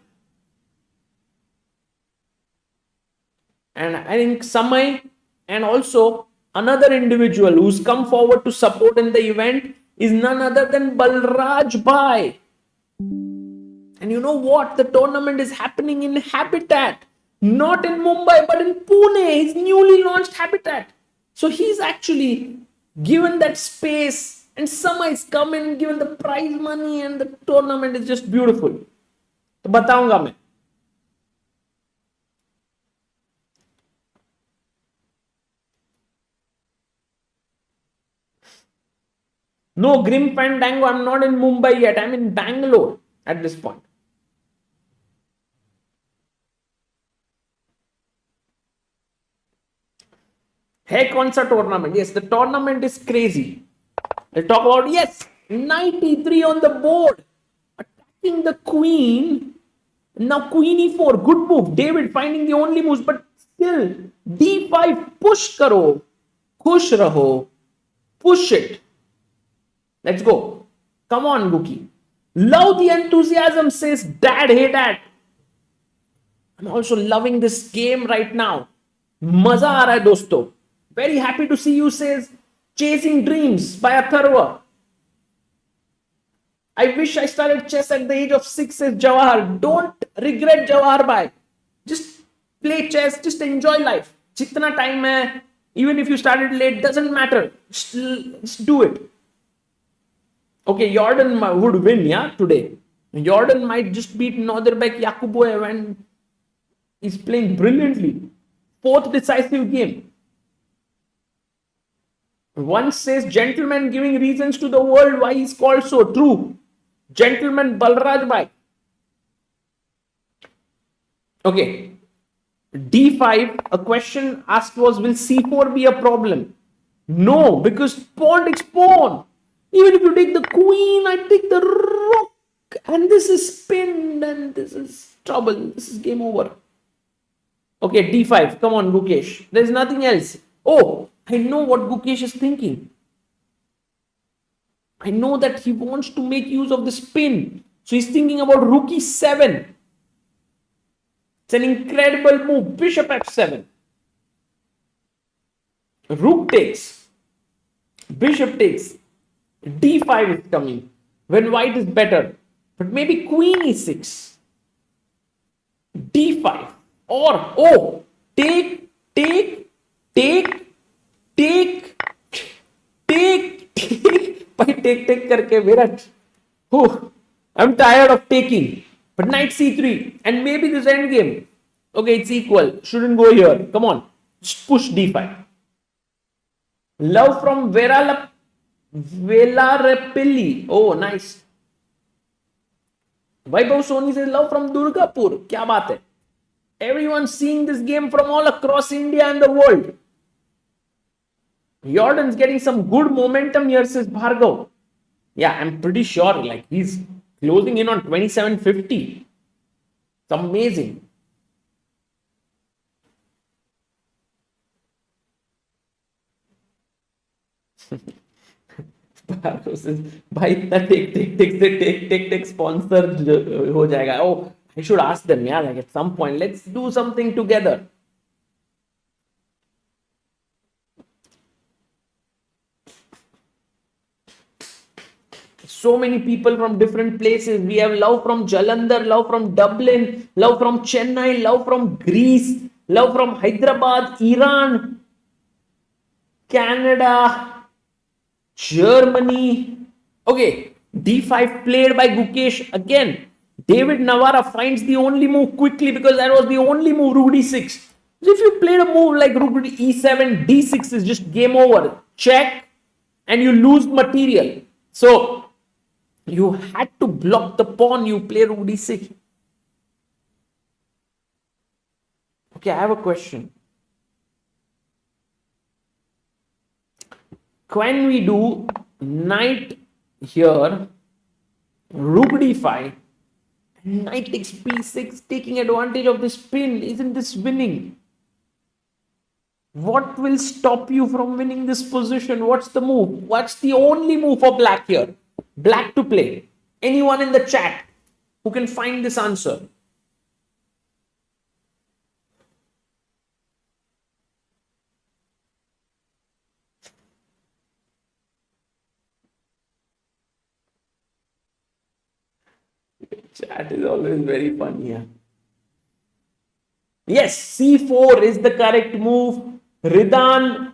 And I think Samay and also another individual who's come forward to support in the event is none other than Balraj Bhai. And you know what? The tournament is happening in Habitat. Not in Mumbai, but in Pune. His newly launched Habitat. So he's actually given that space, and Samay is coming, given the prize money, and the tournament is just beautiful. तो बताऊंगा मैं. No, Grim Fandango, I'm not in Mumbai yet. I'm in Bangalore at this point. Hey, concert tournament. Yes, the tournament is crazy. I'll talk about, yes, knight e3 on the board. Attacking the queen. Now queen e4. Good move. David finding the only moves, but still d5. Push karo. Khush raho. Push it. Let's go. Come on, Guki. Love the enthusiasm, says Dad. Hey, Dad. I'm also loving this game right now. Maza aa raha hai, dosto. Very happy to see you, says Chasing Dreams by Atharva. I wish I started chess at the age of 6, says Jawahar. Don't regret, Jawahar bhai. Just play chess, just enjoy life. Jitna time hai, even if you started late, doesn't matter. Just do it. Okay, Jorden would win, yeah, today. Jorden might just beat Nodirbek Yakubboev and he's playing brilliantly. 4th decisive game. One says, gentleman giving reasons to the world why he's called so. True. Gentleman Balraj Bhai. Okay. D5, a question asked was, will C4 be a problem? No, because pawn takes pawn. Even if you take the queen, I take the rook. And this is pinned and this is trouble. This is game over. Okay, D5. Come on, Gukesh. There's nothing else. Oh, I know what Gukesh is thinking. I know that he wants to make use of the spin. So he's thinking about rook e7. It's an incredible move. Bishop f7. Rook takes. Bishop takes. D5 is coming. When white is better. But maybe queen e6. D5. Or, oh, take. भाई take करके Virat. I'm tired of taking. But knight c3 and maybe this endgame. Okay, it's equal. Shouldn't go here. Come on. Just push d5. Love from Velarapilli. Oh, nice. Vaibhav Soni says love from Durgapur. Kya baat hai? Everyone's seeing this game from all across India and the world. Jordan's getting some good momentum here, says Bhargav. Yeah, I'm pretty sure like he's closing in on 2750. It's amazing. भाई इतना take sponsor हो जाएगा. Oh, I should ask them, yeah, like at some point let's do something together. So many people from different places. We have love from Jalandhar, love from Dublin, love from Chennai, love from Greece, love from Hyderabad, Iran, Canada, Germany. Okay, d5 played by Gukesh again. David Navara finds the only move quickly because that was the only move, rook d6. So if you played a move like rook e7, d6 is just game over. Check and you lose material. So you had to block the pawn, you play rook d6. Okay, I have a question. Can we do knight here, rook d5, and knight takes b6, taking advantage of this pin? Isn't this winning? What will stop you from winning this position? What's the move? What's the only move for black here? Black to play. Anyone in the chat who can find this answer? Chat is always very fun here. Yes, c4 is the correct move. Ridan,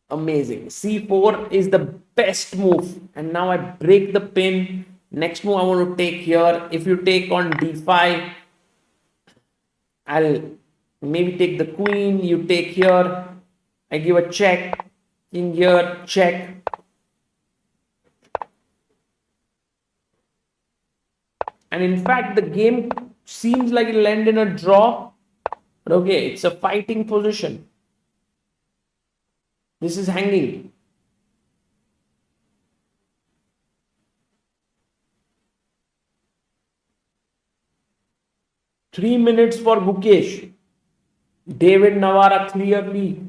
amazing. c4 is the best move. And now I break the pin. Next move I want to take here. If you take on d5, I'll maybe take the queen. You take here. I give a check. King here, check. And in fact, the game seems like it'll end in a draw. But okay, it's a fighting position. This is hanging. Three minutes for Gukesh. David Navara clearly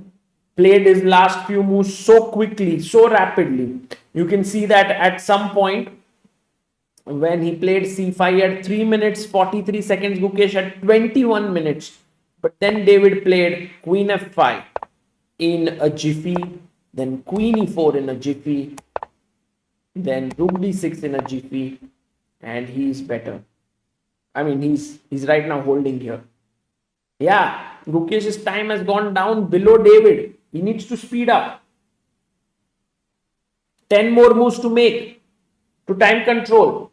played his last few moves so quickly, so rapidly. You can see that at some point when he played c5, he had 3 minutes 43 seconds. Gukesh had 21 minutes. But then David played queen f5 in a jiffy, then queen e4 in a jiffy, then rook d6 in a jiffy, and he's better. I mean, he's right now holding here. Yeah, Gukesh's time has gone down below David. He needs to speed up. 10 more moves to make to time control.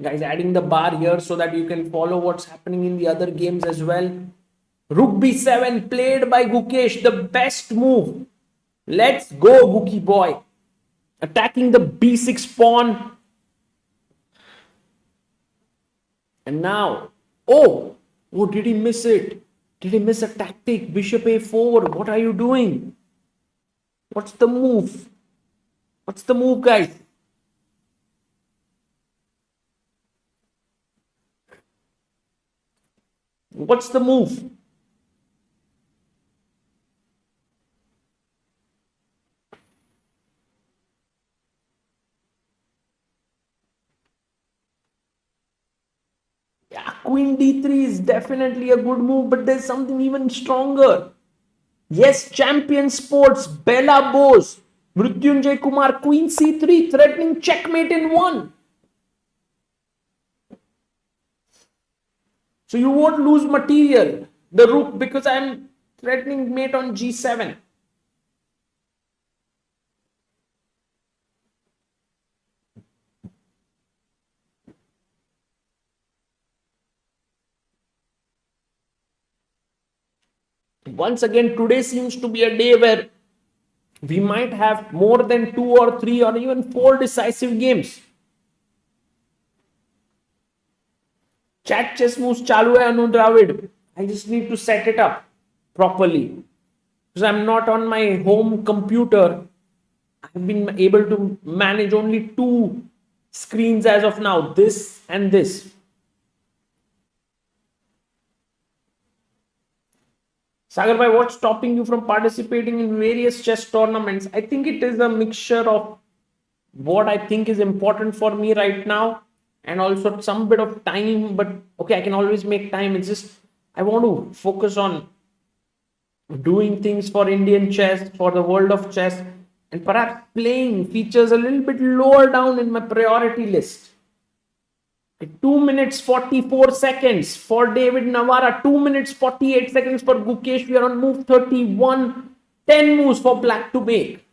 Guys, adding the bar here so that you can follow what's happening in the other games as well. Rook b7 played by Gukesh, the best move. Let's go, Guki boy. Attacking the b6 pawn. And now, oh, did he miss it? Did he miss a tactic? Bishop a4. What are you doing? What's the move? What's the move, guys? What's the move? Yeah, queen d3 is definitely a good move, but there's something even stronger. Yes, Champion Sports, Bella Bose. Mrityunjay Kumar, queen c3, threatening checkmate in 1. So you won't lose material, the rook, because I'm threatening mate on g7. Once again, today seems to be a day where we might have more than 2 or 3 or even 4 decisive games. Chat chess moves chalu hai Anu Dravid. I just need to set it up properly. Because I'm not on my home computer. I've been able to manage only 2 screens as of now. This and this. Sagar bhai, what's stopping you from participating in various chess tournaments? I think it is a mixture of what I think is important for me right now and also some bit of time. But okay, I can always make time. It's just I want to focus on doing things for Indian chess, for the world of chess, and perhaps playing features a little bit lower down in my priority list. 2 minutes 44 seconds for David Navara, 2 minutes 48 seconds for Gukesh. We are on move 31, 10 moves for black to make.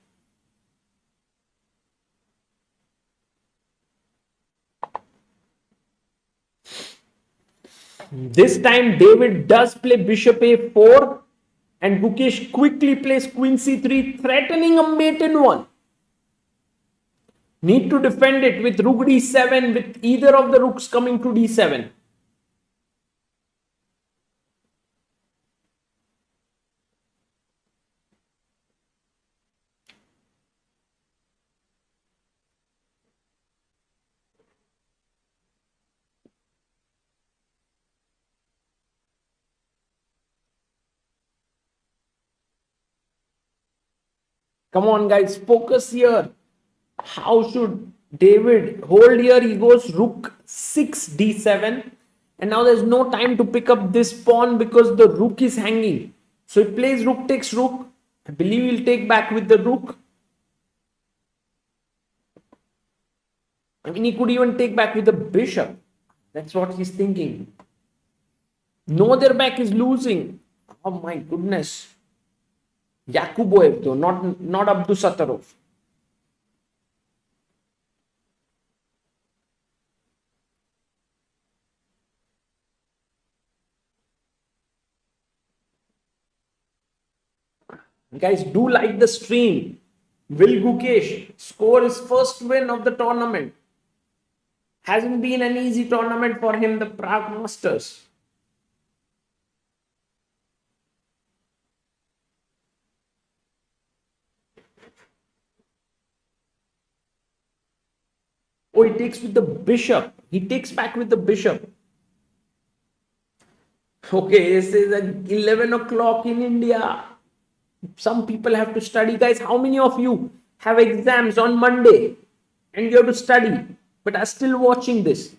This time David does play bishop a4 and Gukesh quickly plays queen c3, threatening a mate in 1. Need to defend it with rook d7 with either of the rooks coming to d7. Come on guys, focus here. How should David hold here? He goes rook 6 d7 and now there's no time to pick up this pawn because the rook is hanging. So he plays rook takes rook. I believe he'll take back with the rook. I mean, he could even take back with the bishop. That's what he's thinking. Nodirbek is losing. Oh my goodness. Yakubboev though, not Abdusattorov. Guys, do like the stream. Will Gukesh score his first win of the tournament? Hasn't been an easy tournament for him, the Prague Masters. Oh, he takes with the bishop. He takes back with the bishop. Okay, this is 11 o'clock in India. Some people have to study. Guys, how many of you have exams on Monday and you have to study but are still watching this?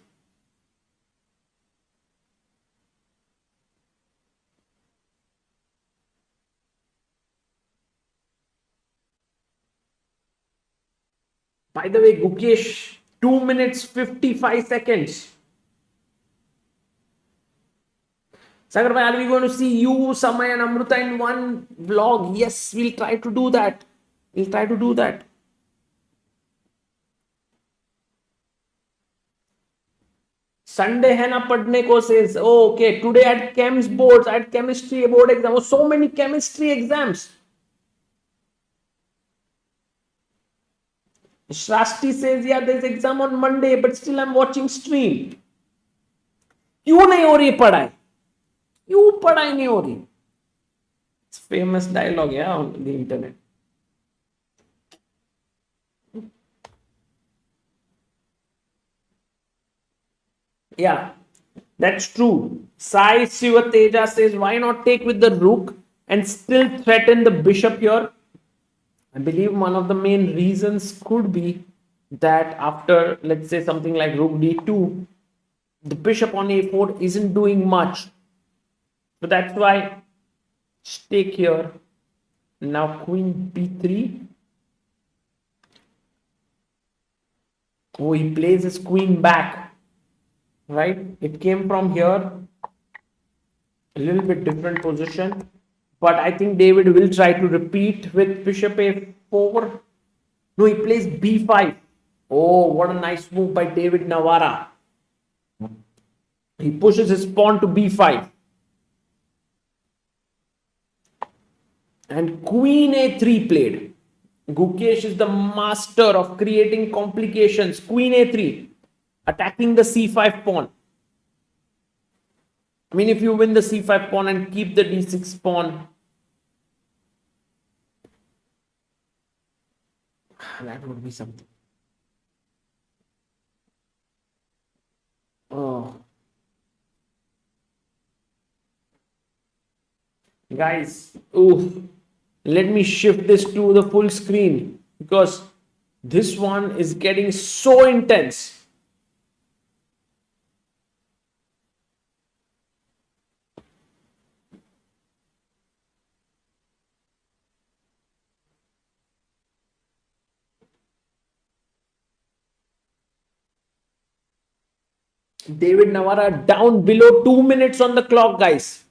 By the way, Gukesh, 2 minutes 55 seconds. Sagar bhai, are we going to see you, Samay and Amruta in one vlog? Yes, we'll try to do that. We'll try to do that. Sunday है ना पढ़ने को says, oh, okay, today I had chems boards, I had chemistry board exam. Oh, so many chemistry exams. Shrasti says, yeah, there's exam on Monday, but still I'm watching stream. क्यों नहीं हो रही पढ़ाई? क्यों पढ़ाई नहीं हो रही? It's famous dialogue, yeah, on the internet. Yeah, that's true. Sai Sivateja says, why not take with the rook and still threaten the bishop here? I believe one of the main reasons could be that after, let's say, something like rook d2, the bishop on a4 isn't doing much. So that's why take here. Now queen b3. Oh, he plays his queen back, right? It came from here, a little bit different position. But I think David will try to repeat with bishop a4. No, he plays b5. Oh, what a nice move by David Navara. He pushes his pawn to b5. And queen a3 played. Gukesh is the master of creating complications. Queen a3, attacking the c5 pawn. I mean, if you win the c5 pawn and keep the d6 pawn, that would be something. Oh. Guys, ooh, let me shift this to the full screen because this one is getting so intense. David Navara down below 2 minutes on the clock, guys.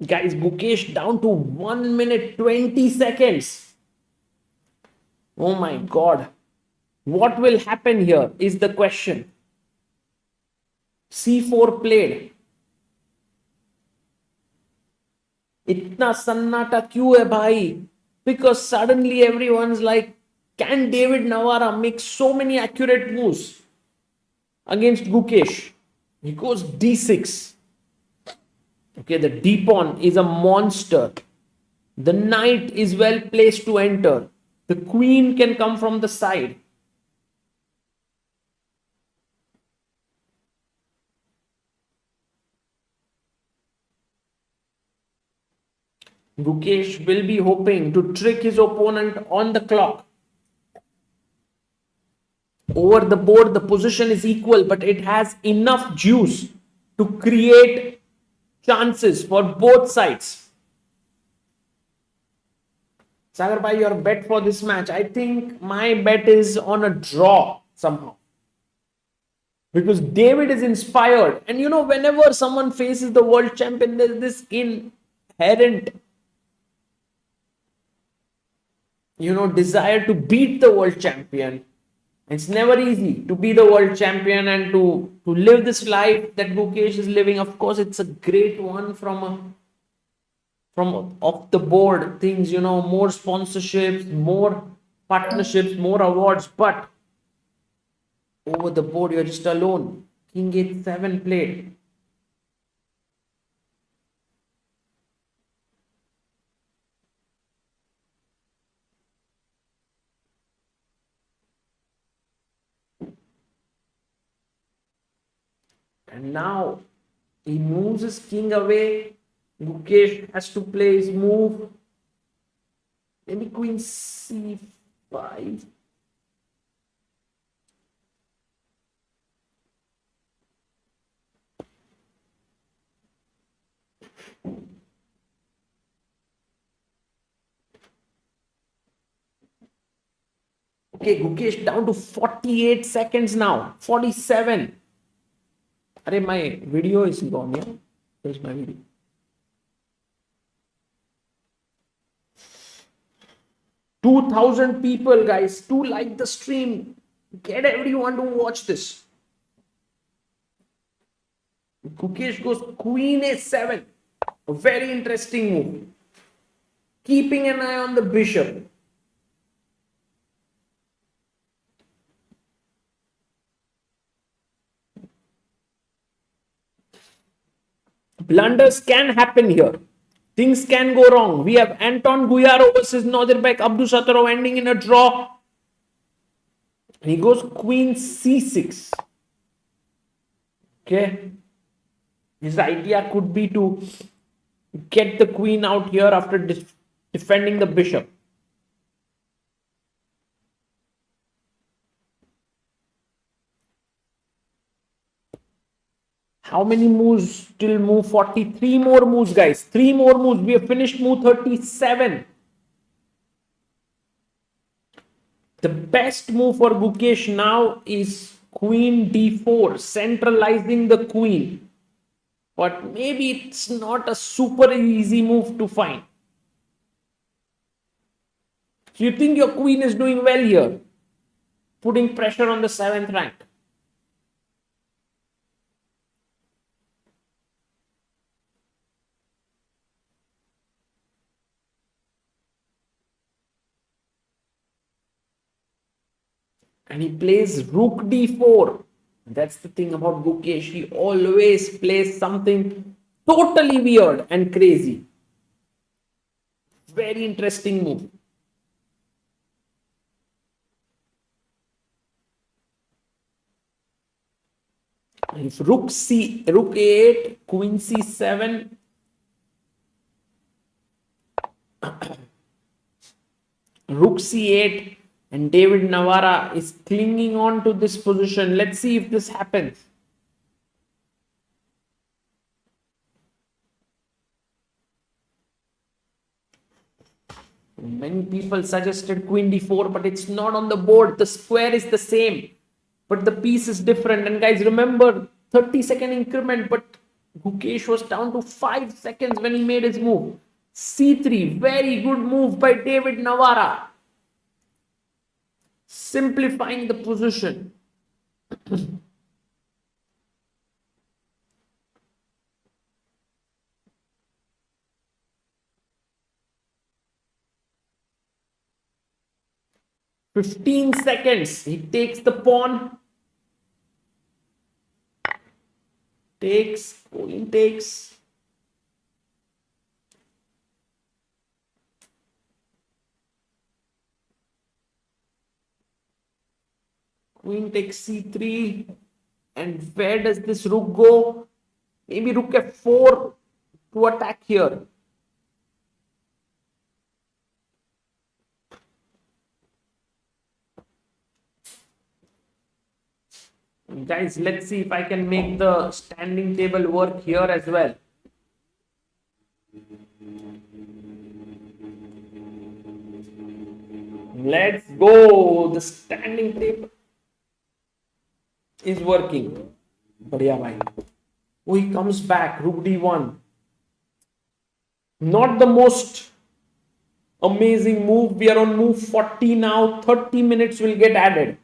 Guys, Gukesh down to 1 minute 20 seconds. Oh my God. What will happen here is the question. c4 played. इतना सन्नाटा क्यों है भाई? Because suddenly everyone's like, can David Navara make so many accurate moves against Gukesh? He goes d6. Okay, the d pawn is a monster. The knight is well placed to enter. The queen can come from the side. Gukesh will be hoping to trick his opponent on the clock. Over the board, the position is equal, but it has enough juice to create chances for both sides. Sagar bhai, your bet for this match? I think my bet is on a draw somehow. Because David is inspired. And you know, whenever someone faces the world champion, there's this inherent, desire to beat the world champion. It's never easy to be the world champion and to live this life that Gukesh is living. Of course, it's a great one from off the board things, more sponsorships, more partnerships, more awards. But over the board, you're just alone. King h7 played. And now he moves his king away. Gukesh has to play his move. Maybe queen c5. Okay, Gukesh down to 48 seconds now. 47. Arey, my video is gone, yeah? Where's my video? $2,000 people, guys, to like the stream. Get everyone to watch this. Gukesh goes queen a7. A very interesting move. Keeping an eye on the bishop. Blunders can happen here. Things can go wrong. We have Antón Guijarro versus Nodirbek Abdusattorov ending in a draw. He goes queen c6. Okay. His idea could be to get the queen out here after defending the bishop. How many moves till move 40? 3 more moves, guys. 3 more moves. We have finished move 37. The best move for Gukesh now is queen d4, centralizing the queen. But maybe it's not a super easy move to find. So you think your queen is doing well here, putting pressure on the 7th rank. And he plays rook d4. That's the thing about Gukesh. He always plays something totally weird and crazy. Very interesting move. If rook a8, queen c7. Rook c8. And David Navara is clinging on to this position. Let's see if this happens. Many people suggested queen d4, but it's not on the board. The square is the same, but the piece is different. And guys, remember 30-second increment, but Gukesh was down to 5 seconds when he made his move. c3, very good move by David Navara. Simplifying the position. "15 seconds. He takes the pawn. Queen takes. Queen takes c3. And where does this rook go? Maybe rook f4 to attack here. Guys, let's see if I can make the standing table work here as well. Let's go. The standing table is working. Badhiya bhai. Oh, he comes back. Rook d1. Not the most amazing move. We are on move 40 now. 30 minutes will get added.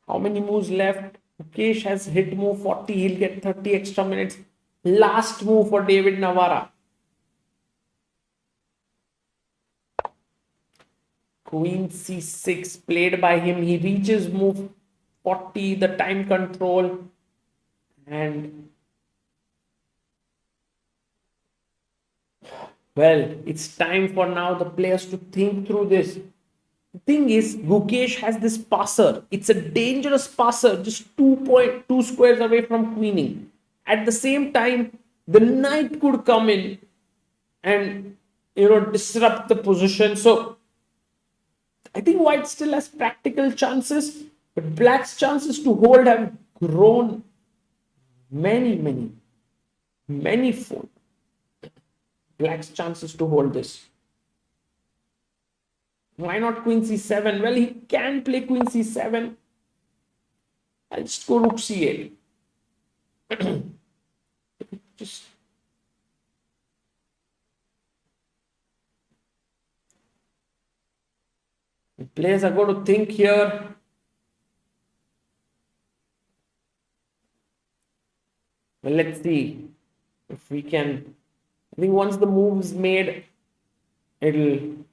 How many moves left? Gukesh has hit move 40. He'll get 30 extra minutes. Last move for David Navara. Queen c6 played by him. He reaches move 40, the time control. And Well, it's time for now the players to think through this. The thing is, Gukesh has this passer. It's a dangerous passer, just 2.2 squares away from queening. At the same time, the knight could come in and disrupt the position. So I think white still has practical chances, but black's chances to hold have grown many fold. Black's chances to hold this. Why not queen c7? Well, he can play queen c7. I'll just go rook c8. Just the players are going to think here. Well, let's see if we can. I think once the move is made, it'll.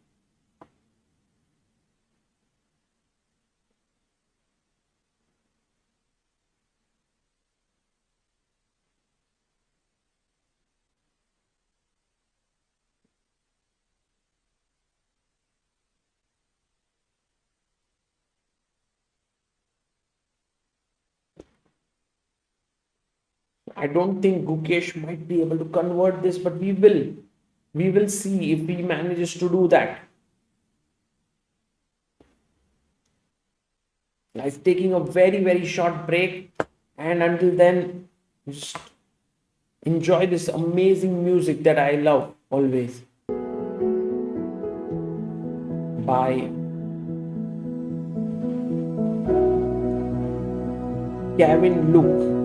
I don't think Gukesh might be able to convert this, but we will. We will see if he manages to do that. Guys, taking a very short break, and until then, just enjoy this amazing music that I love always. By Kevin Luke.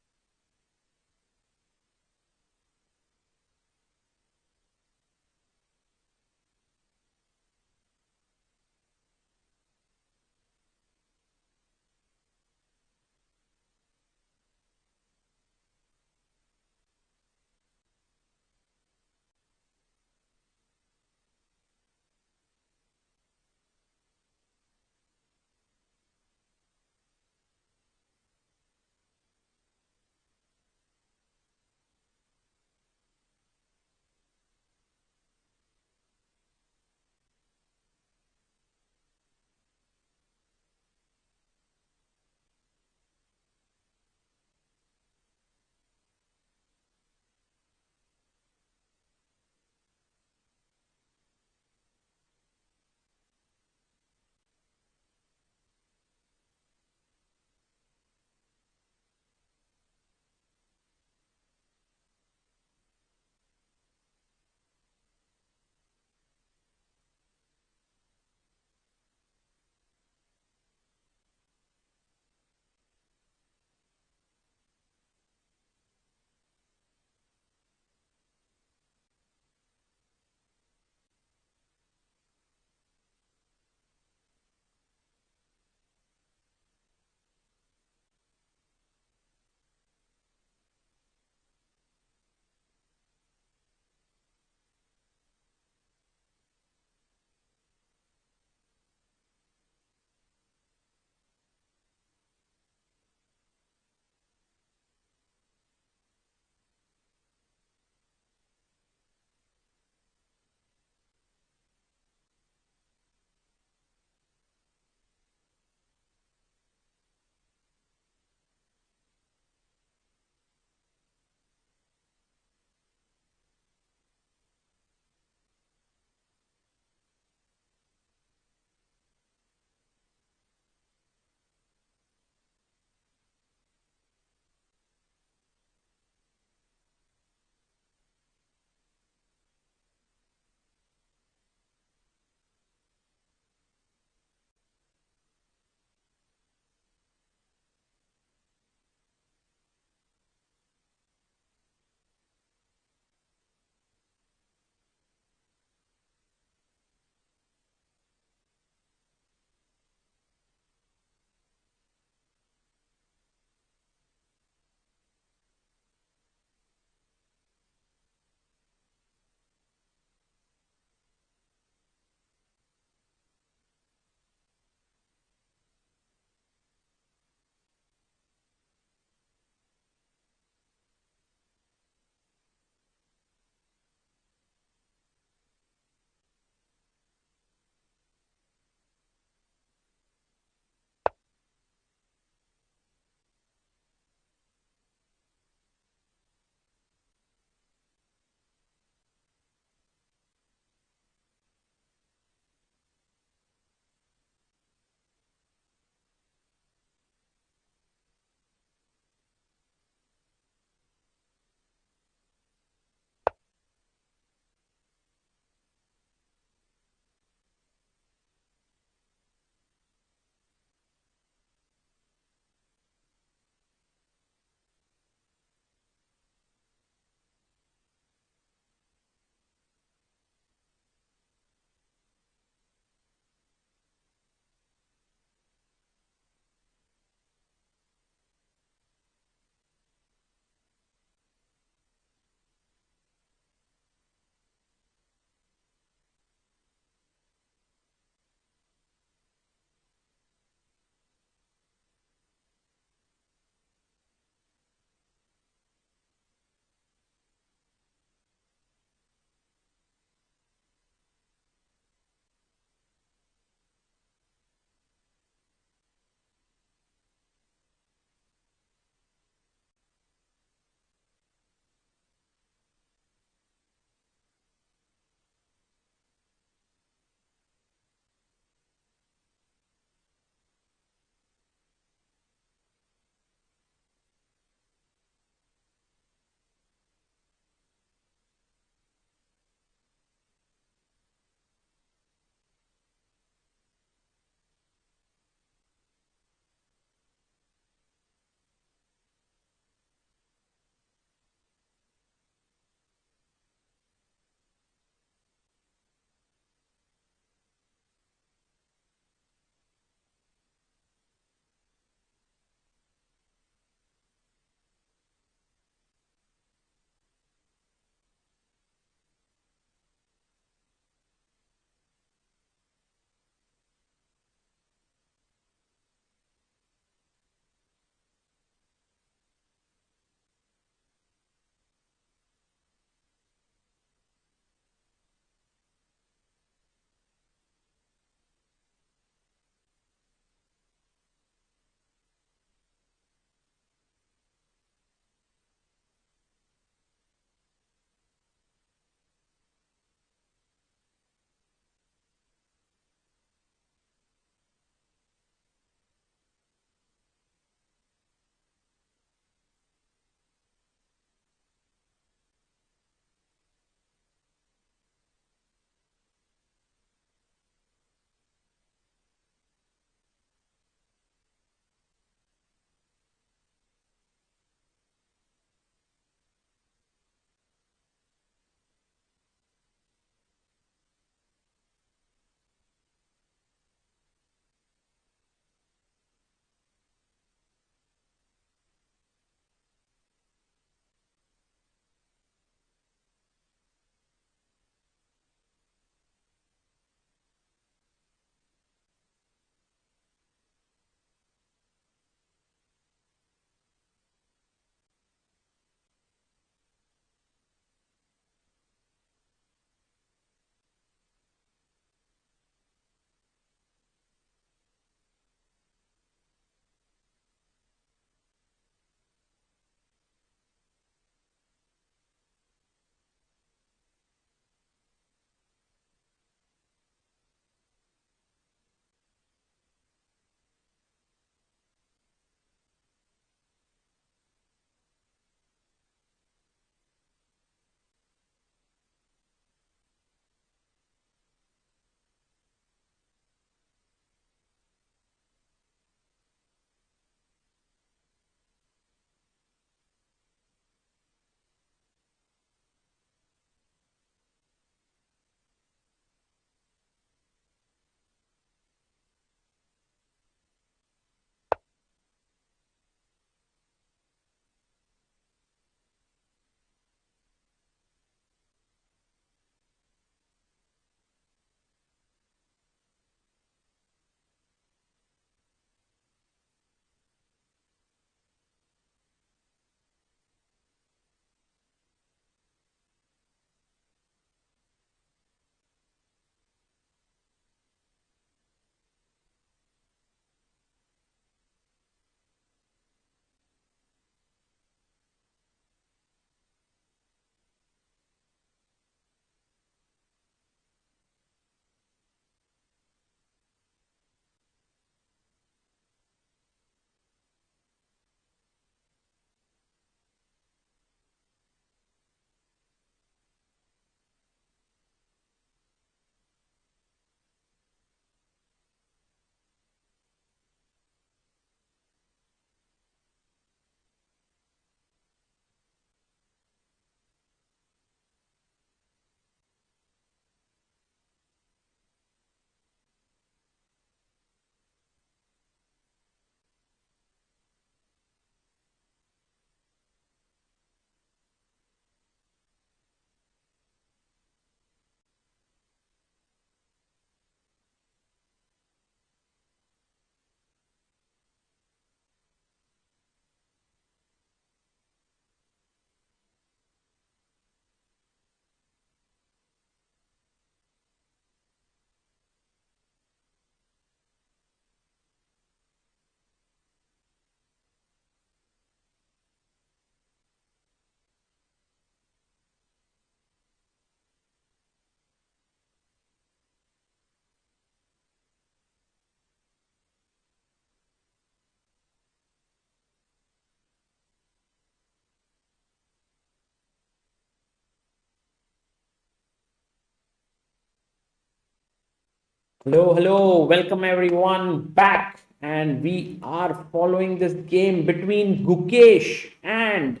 Hello, welcome everyone back. And we are following this game between Gukesh and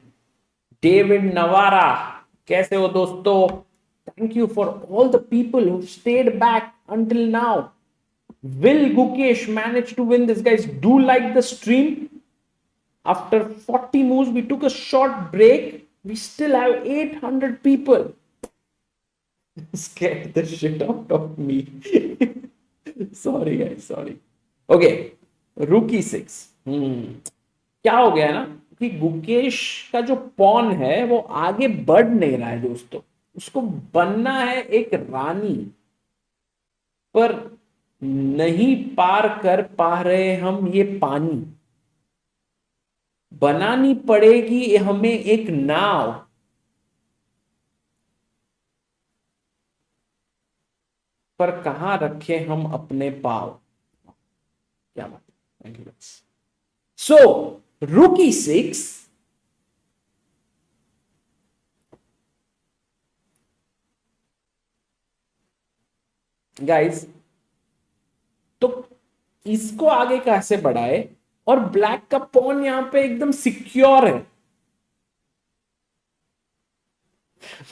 David Navara. Kaise ho dosto? Thank you for all the people who stayed back until now. Will Gukesh manage to win this? Guys, do like the stream. After 40 moves, we took a short break. We still have 800 people. Scared the shit out of me. Sorry guys, sorry. Okay, रूकी 6। क्या हो गया ना कि गुकेश का जो pawn है वो आगे बढ़ नहीं रहा है दोस्तों। उसको बनना है एक रानी, पर नहीं पार कर पा रहे हम ये पानी। बनानी पड़ेगी हमें एक नाव, पर कहां रखे हम अपने पाव। क्या बात है, थैंक यू। सो रूकी 6 गाइस, तो इसको आगे कैसे बढ़ाए, और ब्लैक का पॉन यहां पे एकदम सिक्योर है।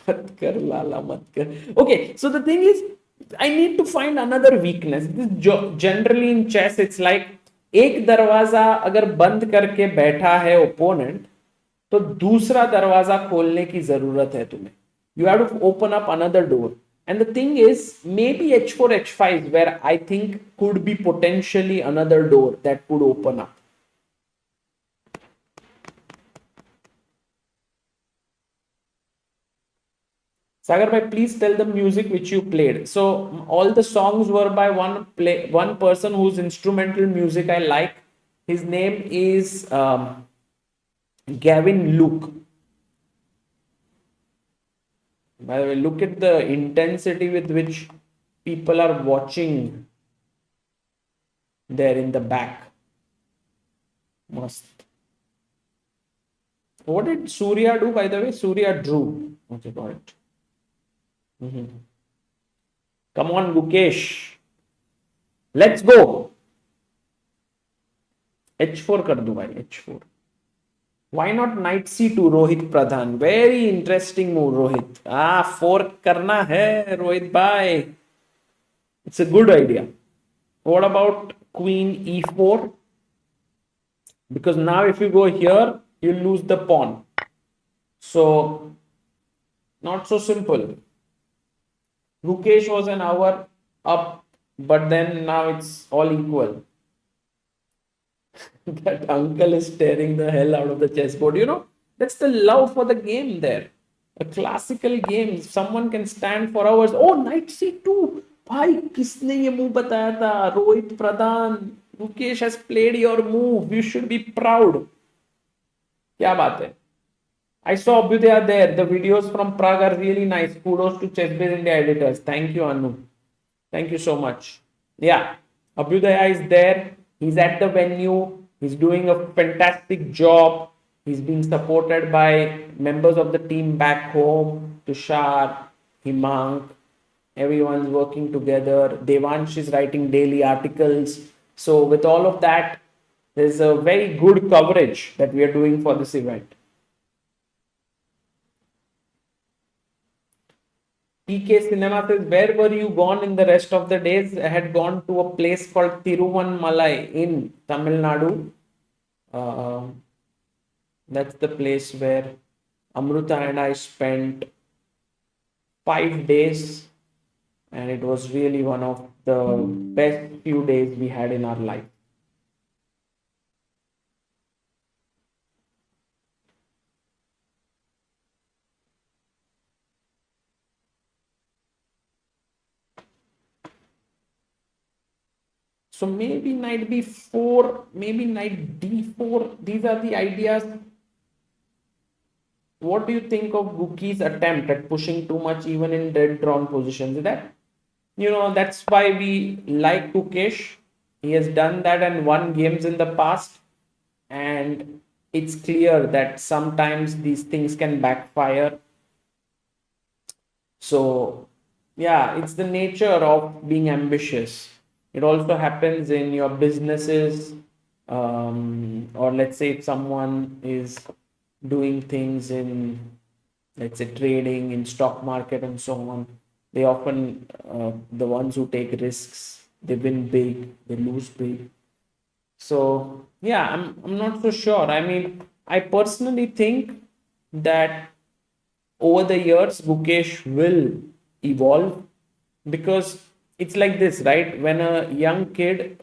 मत कर लाला, मत कर। Okay, so the thing is I need to find another weakness. This generally in chess it's like एक दरवाजा अगर बंद करके बैठा है ओपोनेंट, तो दूसरा दरवाजा खोलने की जरूरत है तुम्हें। You have to open up another door. And the thing is, maybe h4 h5 where I think could be potentially another door that could open up. Sagar bhai, please tell the music which you played. So all the songs were by one person whose instrumental music I like. His name is Gavin Luke. By the way, look at the intensity with which people are watching there in the back. Must. What did Surya do, by the way? Surya drew. Okay, got it. Come on, Gukesh. Let's go. h4 कर दो भाई, h4. Why not knight c2, Rohit Pradhan? Very interesting move, Rohit. Fork करना है Rohit bhai. It's a good idea. What about queen e4? Because now if you go here, you lose the pawn. So not so simple. Gukesh was an hour up, but then now it's all equal. That uncle is tearing the hell out of the chessboard. You know, that's the love for the game there. A classical game. Someone can stand for hours. Oh, knight c2. भाई किसने ये move बताया था? रोहित प्रधान. Gukesh has played your move. You should be proud. क्या बात है? I saw Abhyudaya there. The videos from Prague are really nice. Kudos to ChessBase India editors. Thank you, Anu. Thank you so much. Yeah, Abhyudaya is there. He's at the venue. He's doing a fantastic job. He's being supported by members of the team back home. Tushar, Himank. Everyone's working together. Devansh is writing daily articles. So with all of that, there's a very good coverage that we are doing for this event. PK Cinema says, where were you gone in the rest of the days? I had gone to a place called Tiruvannamalai in Tamil Nadu. That's the place where Amruta and I spent 5 days, and it was really one of the best few days we had in our life. So maybe knight b4, maybe knight d4. These are the ideas. What do you think of Guki's attempt at pushing too much even in dead drawn positions? That, you know, that's why we like Gukesh. He has done that and won games in the past. And it's clear that sometimes these things can backfire. So, yeah, it's the nature of being ambitious. It also happens in your businesses, or let's say if someone is doing things in, let's say, trading in stock market and so on. They often, the ones who take risks, they win big, they lose big. So yeah, I'm not so sure. I mean, I personally think that over the years, Gukesh will evolve, because it's like this, right? When a young kid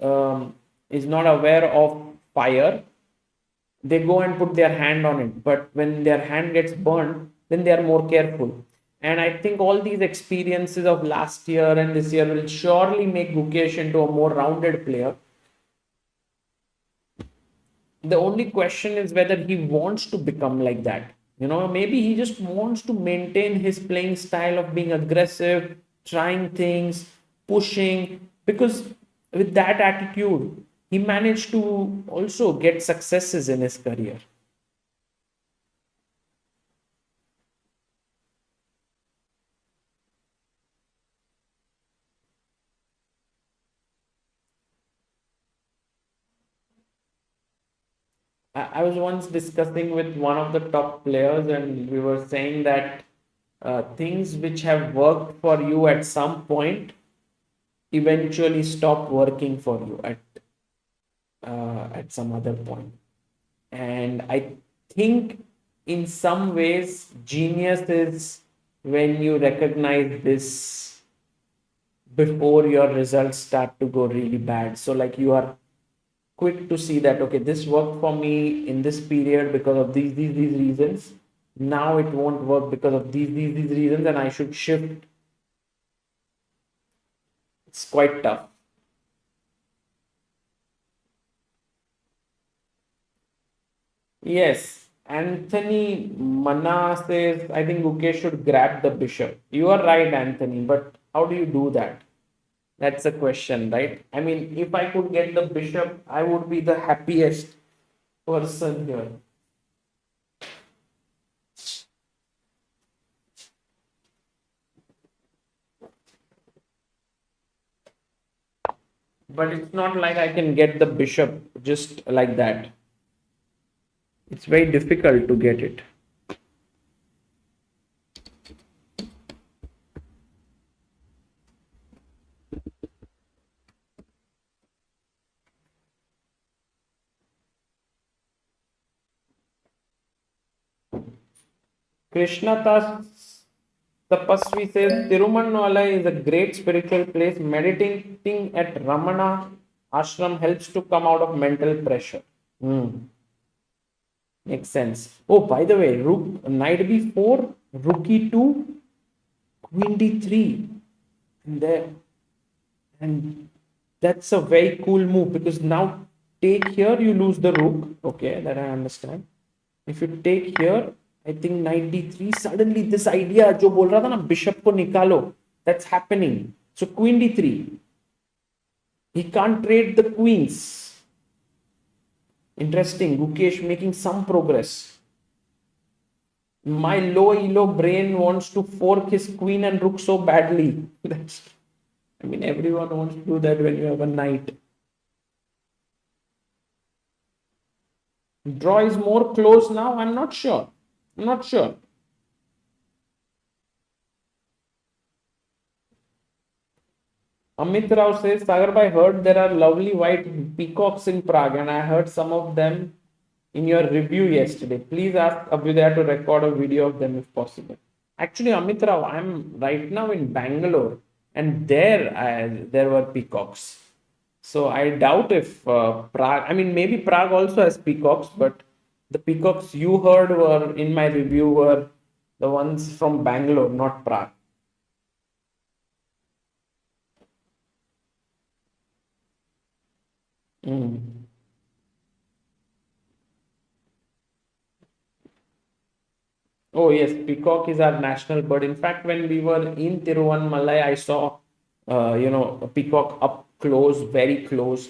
is not aware of fire, they go and put their hand on it. But when their hand gets burned, then they are more careful. And I think all these experiences of last year and this year will surely make Gukesh into a more rounded player. The only question is whether he wants to become like that. Maybe he just wants to maintain his playing style of being aggressive, trying things, pushing, because with that attitude, he managed to also get successes in his career. I was once discussing with one of the top players, and we were saying that things which have worked for you at some point eventually stop working for you at some other point. And I think in some ways, genius is when you recognize this before your results start to go really bad. So, like, you are quick to see that, okay, this worked for me in this period because of these reasons. Now it won't work because of these reasons, and I should shift. It's quite tough. Yes, Anthony Mana says, I think Gukesh should grab the bishop. You are right, Anthony, but how do you do that? That's a question, right? I mean, if I could get the bishop, I would be the happiest person here. But it's not like I can get the bishop just like that. It's very difficult to get it. Krishna Tapasvi says Tirumannamalai is a great spiritual place. Meditating at Ramana ashram helps to come out of mental pressure. Hmm. Makes sense. Oh, by the way, Rook Knight B4, Rook E2, Queen D3, and there, and that's a very cool move, because now take here, you lose the rook. Okay, that I understand. If you take here, I think knight d3, suddenly this idea जो बोल रहा था ना bishop को निकालो, that's happening. So queen d3, he can't trade the queens. Interesting. Gukesh making some progress. My low elo brain wants to fork his queen and rook so badly. I mean, everyone wants to do that when you have a knight. Draw is more close now. I'm not sure. I'm not sure. Amit Rao says, Sagar, I heard there are lovely white peacocks in Prague, and I heard some of them in your review yesterday. Please ask Abhyudaya to record a video of them if possible. Actually, Amit Rao, I'm right now in Bangalore, and there were peacocks. So I doubt if Prague, I mean, maybe Prague also has peacocks, but the peacocks you heard were in my review were the ones from Bangalore, not Prague. Mm. Oh yes, peacock is our national bird. In fact, when we were in Tiruvannamalai, I saw, a peacock up close, very close.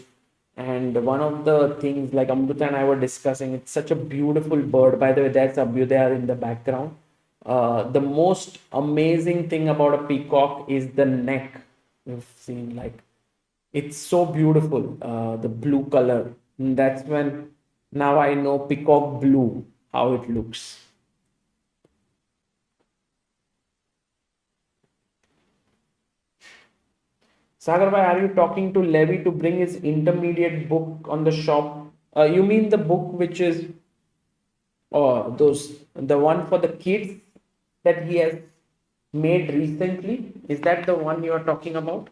And one of the things, like Amruta and I were discussing, it's such a beautiful bird. By the way, that's Abhyudaya in the background. The most amazing thing about a peacock is the neck. You've seen, like, It's so beautiful, the blue color. And that's when now I know peacock blue, how it looks. Sagar bhai, are you talking to Levi to bring his intermediate book on the shop? You mean the book which is the one for the kids that he has made recently? Is that the one you are talking about?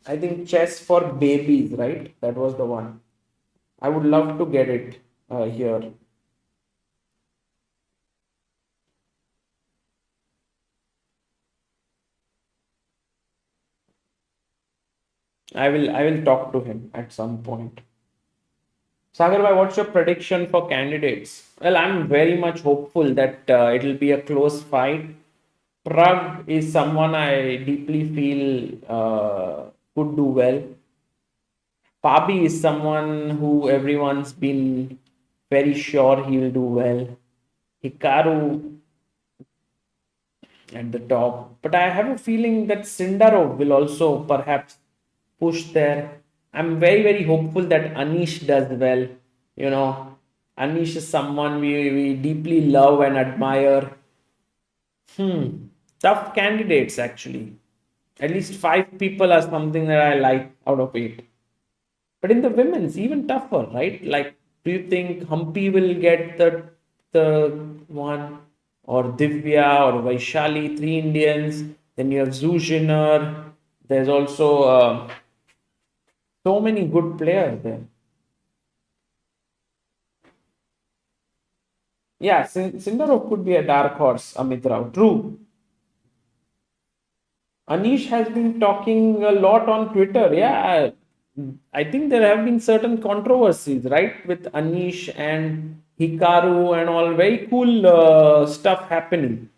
I think chess for babies, right? That was the one. I would love to get it here. I will talk to him at some point. Sagar bhai, what's your prediction for candidates? Well, I'm very much hopeful that it'll be a close fight. Prague is someone I deeply feel could do well. Fabi is someone who everyone's been very sure he will do well. Hikaru at the top. But I have a feeling that Sindarov will also perhaps push there. I'm very, very hopeful that Anish does well. You know, Anish is someone we deeply love and admire. Tough candidates, actually. At least five people are something that I like out of eight. But in the women's, even tougher, right? Like, do you think Humpy will get the one, or Divya or Vaishali, three Indians? Then you have Zuzhiner. There's also so many good players there. Yeah, Sindarov could be a dark horse, Amit Rao. True. Anish has been talking a lot on Twitter. Yeah, I think there have been certain controversies, right, with Anish and Hikaru and all. Very cool stuff happening.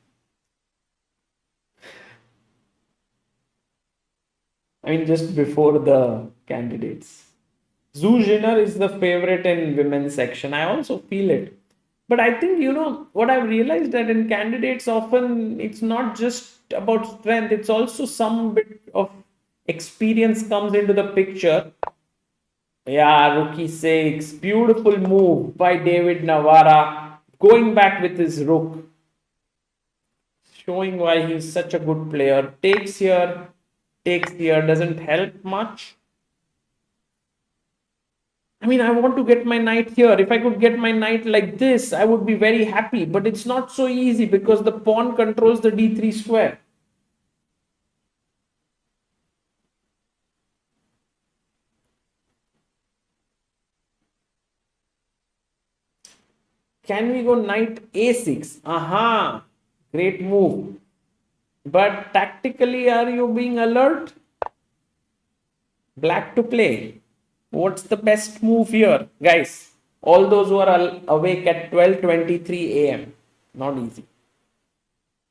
I mean, just before the candidates. Zhu Jinner is the favorite in women's section. I also feel it. But I think, what I've realized that in candidates, often it's not just about strength, it's also some bit of experience comes into the picture. Yeah, rookie six. Beautiful move by David Navara. Going back with his rook. Showing why he's such a good player. Takes here, doesn't help much. I mean, I want to get my knight here. If I could get my knight like this, I would be very happy. But it's not so easy because the pawn controls the d3 square. Can we go knight a6? Aha! Great move. But tactically, are you being alert? Black to play. What's the best move here? Guys, all those who are awake at 12:23 a.m. Not easy.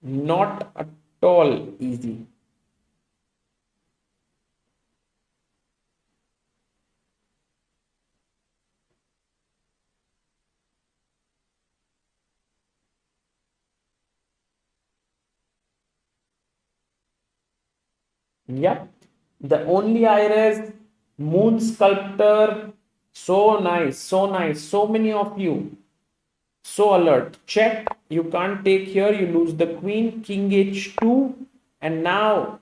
Not at all easy. Yep. The only iris, moon sculptor. So nice, so nice. So many of you. So alert. Check. You can't take here. You lose the queen. King h2. And now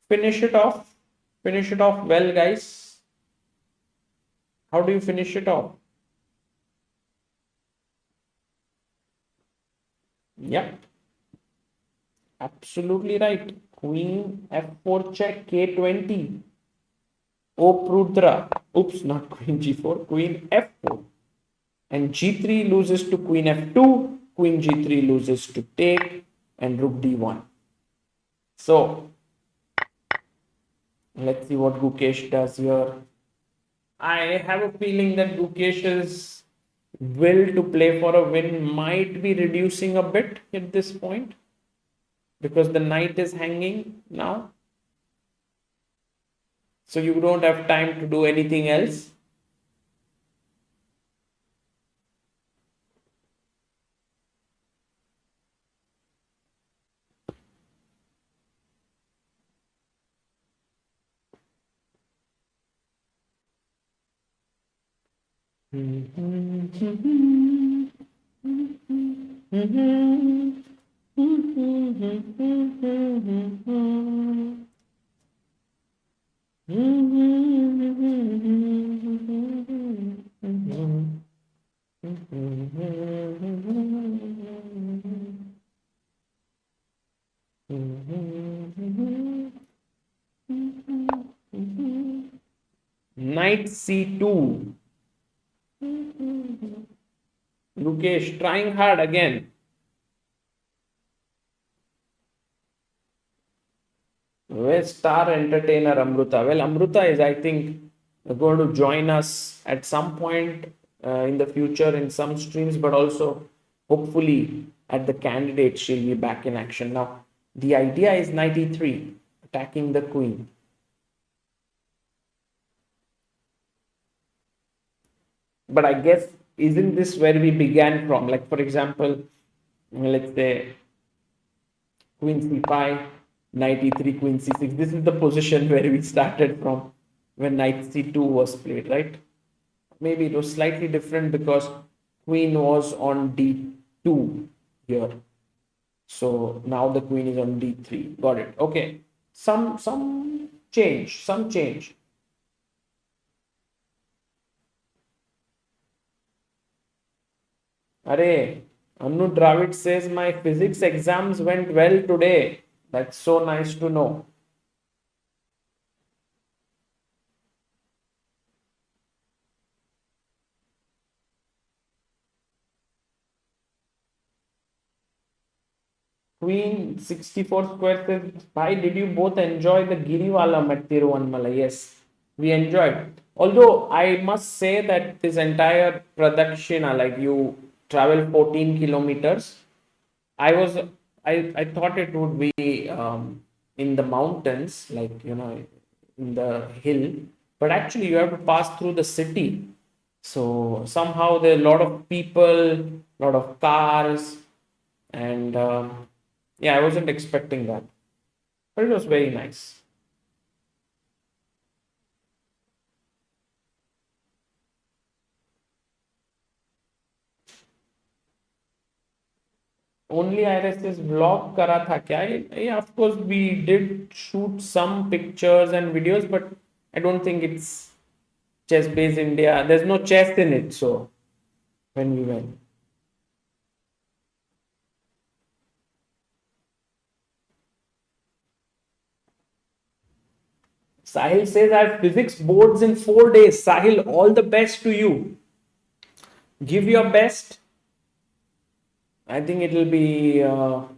finish it off. Finish it off well, guys. How do you finish it off? Yep. Absolutely right. Queen f4 check. k20. O Prudra. Oops, not queen g4. Queen f4. And g3 loses to queen f2. Queen g3 loses to take. And rook d1. So, let's see what Gukesh does here. I have a feeling that Gukesh's will to play for a win might be reducing a bit at this point because the knight is hanging now. So you don't have time to do anything else. Knight c2. Gukesh trying hard again. Where's star entertainer Amruta? Well, Amruta is, I think, going to join us at some point in the future in some streams, but also hopefully at the candidate she'll be back in action. Now, the idea is knight e3, attacking the queen. But I guess, isn't this where we began from? Like, for example, let's say queen c5, knight e3, queen c6. This is the position where we started from when knight c2 was played, right? Maybe it was slightly different because queen was on d2 here. So now the queen is on d3. Got it. Okay. Some change. Arey, Anu Dravid says my physics exams went well today. That's so nice to know. Queen 64 square says, why did you both enjoy the Girivalam at Tiruvanmala? Yes, we enjoyed. Although I must say that this entire Pradakshina, like you travel 14 kilometers, I was I thought it would be in the mountains, like in the hill, but actually you have to pass through the city. So somehow there are a lot of people, a lot of cars, and yeah, I wasn't expecting that, but it was very nice. Only IRS's vlog करा था क्या? Yeah, of course we did shoot some pictures and videos, but I don't think it's chess based India. There's no chess in it, so when we went. Sahil says I have physics boards in 4 days. Sahil, all the best to you. Give your best. I think it will be all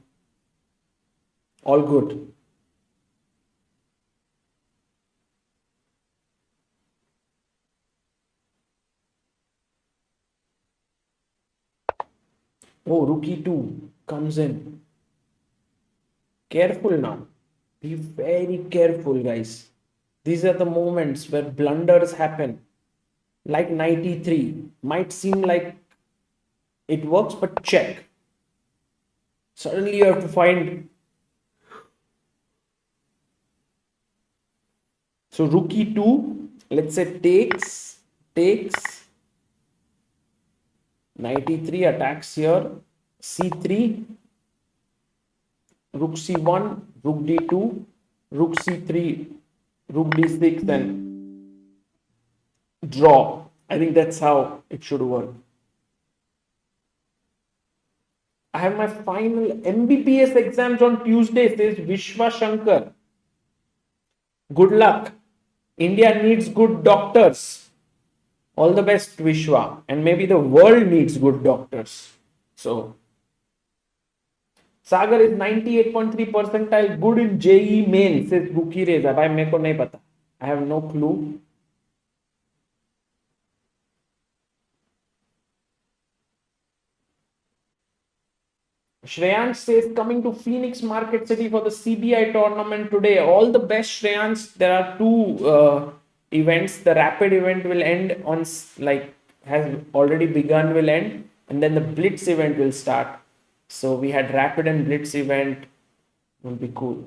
good. Oh, rookie 2 comes in. Careful now. Be very careful, guys. These are the moments where blunders happen. Like 93. Might seem like it works, but check. Suddenly you have to find. So rookie 2, let's say takes 93, attacks here. C3, rook c1, rook d2, rook c3, rook d6, and draw. I think that's how it should work. I have my final MBBS exams on Tuesday, says Vishwa Shankar. Good luck. India needs good doctors. All the best, Vishwa. And maybe the world needs good doctors. So, Sagar is 98.3 percentile good in JE main, says Buki Reza. Bhai, meko nahi pata. I have no clue. Shreyansh says coming to Phoenix Market City for the CBI tournament today. All the best, Shreyansh. There are two events. The rapid event will end on like has already begun, will end, and then the blitz event will start. So we had rapid and blitz event. Will be cool.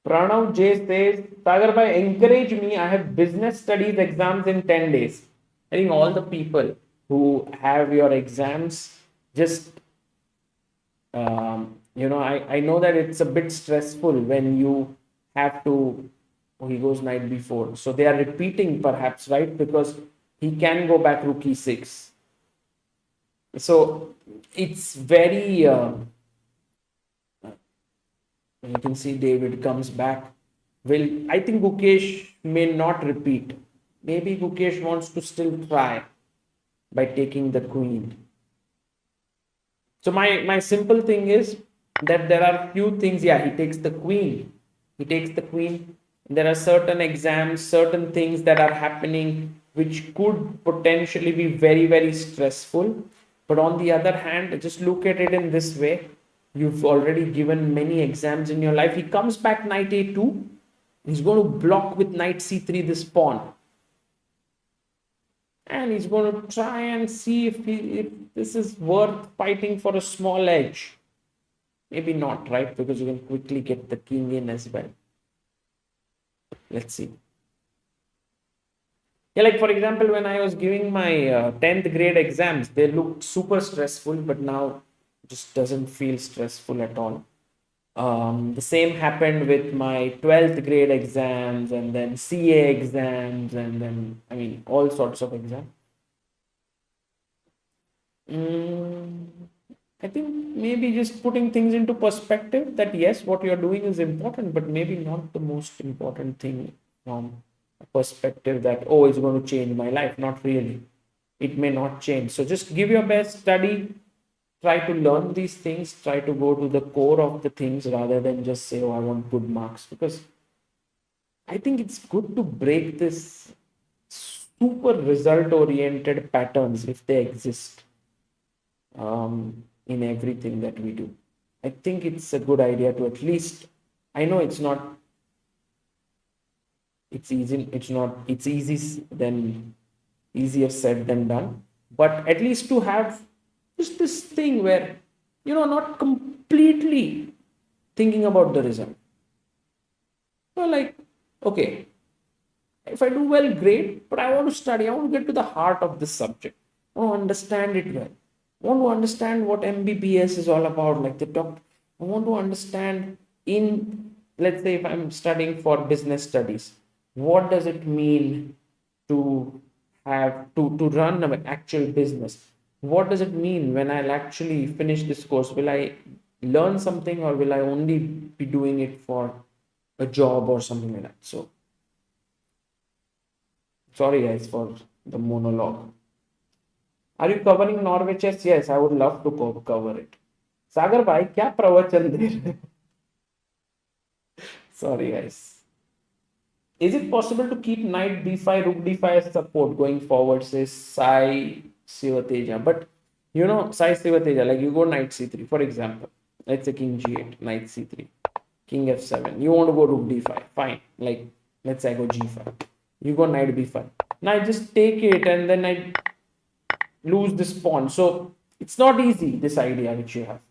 Pranav J says, Sagar bhai, encourage me. I have business studies exams in 10 days. I think all the people who have your exams just, I know that it's a bit stressful when you have to, oh, he goes knight before. So they are repeating perhaps, right? Because he can go back rook e6. So it's very, you can see David comes back. Well, I think Gukesh may not repeat. Maybe Gukesh wants to still try by taking the queen. So my simple thing is that there are few things. Yeah, he takes the queen. He takes the queen. There are certain exams, certain things that are happening which could potentially be very, very stressful. But on the other hand, just look at it in this way. You've already given many exams in your life. He comes back knight a2. He's going to block with knight c3 this pawn. And he's going to try and see if this is worth fighting for a small edge. Maybe not, right? Because you can quickly get the king in as well. Let's see. Yeah, like for example, when I was giving my 10th grade exams, they looked super stressful, but now just doesn't feel stressful at all. The same happened with my 12th grade exams and then CA exams and then, I mean, all sorts of exams. I think maybe just putting things into perspective that yes, what you're doing is important, but maybe not the most important thing from a perspective that, oh, it's going to change my life. Not really. It may not change. So just give your best, study, try to learn these things, try to go to the core of the things rather than just say, oh, I want good marks. Because I think it's good to break this super result oriented patterns if they exist in everything that we do. I think it's a good idea to at least, I know it's not, it's easy than easier said than done, but at least to have just this thing where, not completely thinking about the result. So, like, okay, if I do well, great, but I want to study, I want to get to the heart of this subject, I want to understand it well. I want to understand what MBBS is all about. Like they talk, I want to understand let's say if I'm studying for business studies, what does it mean to have to run an actual business? What does it mean when I'll actually finish this course? Will I learn something or will I only be doing it for a job or something like that? So sorry guys for the monologue. Are you covering Norway chess? Yes, I would love to cover it. Sagar bhai, क्या प्रवचन दे रहे? Sorry guys. Is it possible to keep knight b5, rook d5 as support going forward? Says Sai Sivateja. But Sai Sivateja, like you go knight c3, for example. Let's say king g8, knight c3, king f7. You want to go rook d5, fine. Like let's say I go g5. You go knight b5. Now I just take it and then I lose this pawn. So it's not easy, this idea which you have.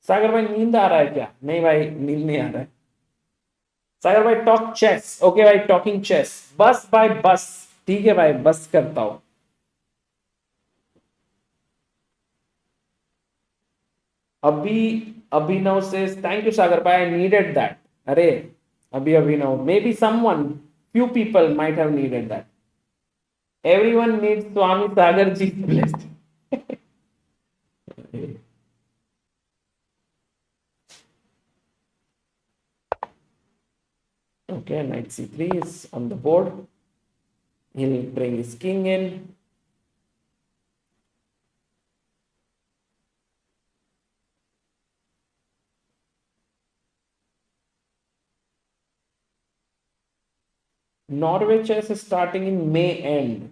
सागर भाई नींद आ रहा है क्या? नहीं भाई, नींद नहीं आ रहा है. सागर भाई टॉक चेस. ओके भाई, टॉकिंग चेस. बस भाई बस. ठीक है भाई, बस करता हूं. अभी अभिनव से थैंक यू सागर भाई, आई नीडेड दैट. अरे अभी Abhinav, maybe someone, few people might have needed that. Everyone needs Swami Sagar Ji's blessing. Okay, knight c3 is on the board. He'll bring his king in. Norway chess is starting in May end.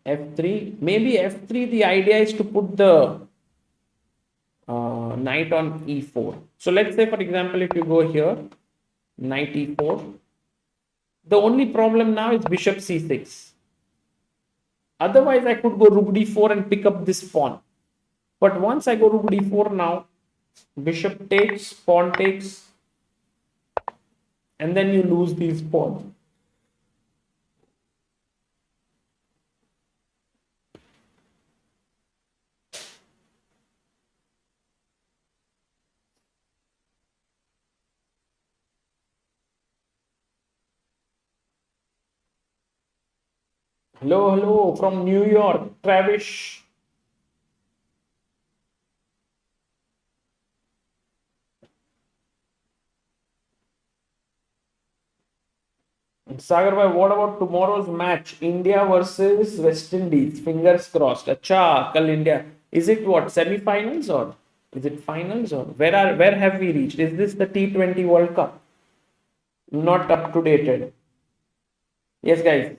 F3. Maybe F3, the idea is to put the knight on E4. So let's say, for example, if you go here, knight E4. The only problem now is bishop C6. Otherwise, I could go rook D4 and pick up this pawn. But once I go rook D4 now, bishop takes, pawn takes, and then you lose these pawns. Hello from New York, Travis. Sagar bhai, what about tomorrow's match? India versus West Indies. Fingers crossed. Acha, kal India. Is it what? Semi-finals or is it finals or where have we reached? Is this the T20 World Cup? Not up to dated. Yes, guys.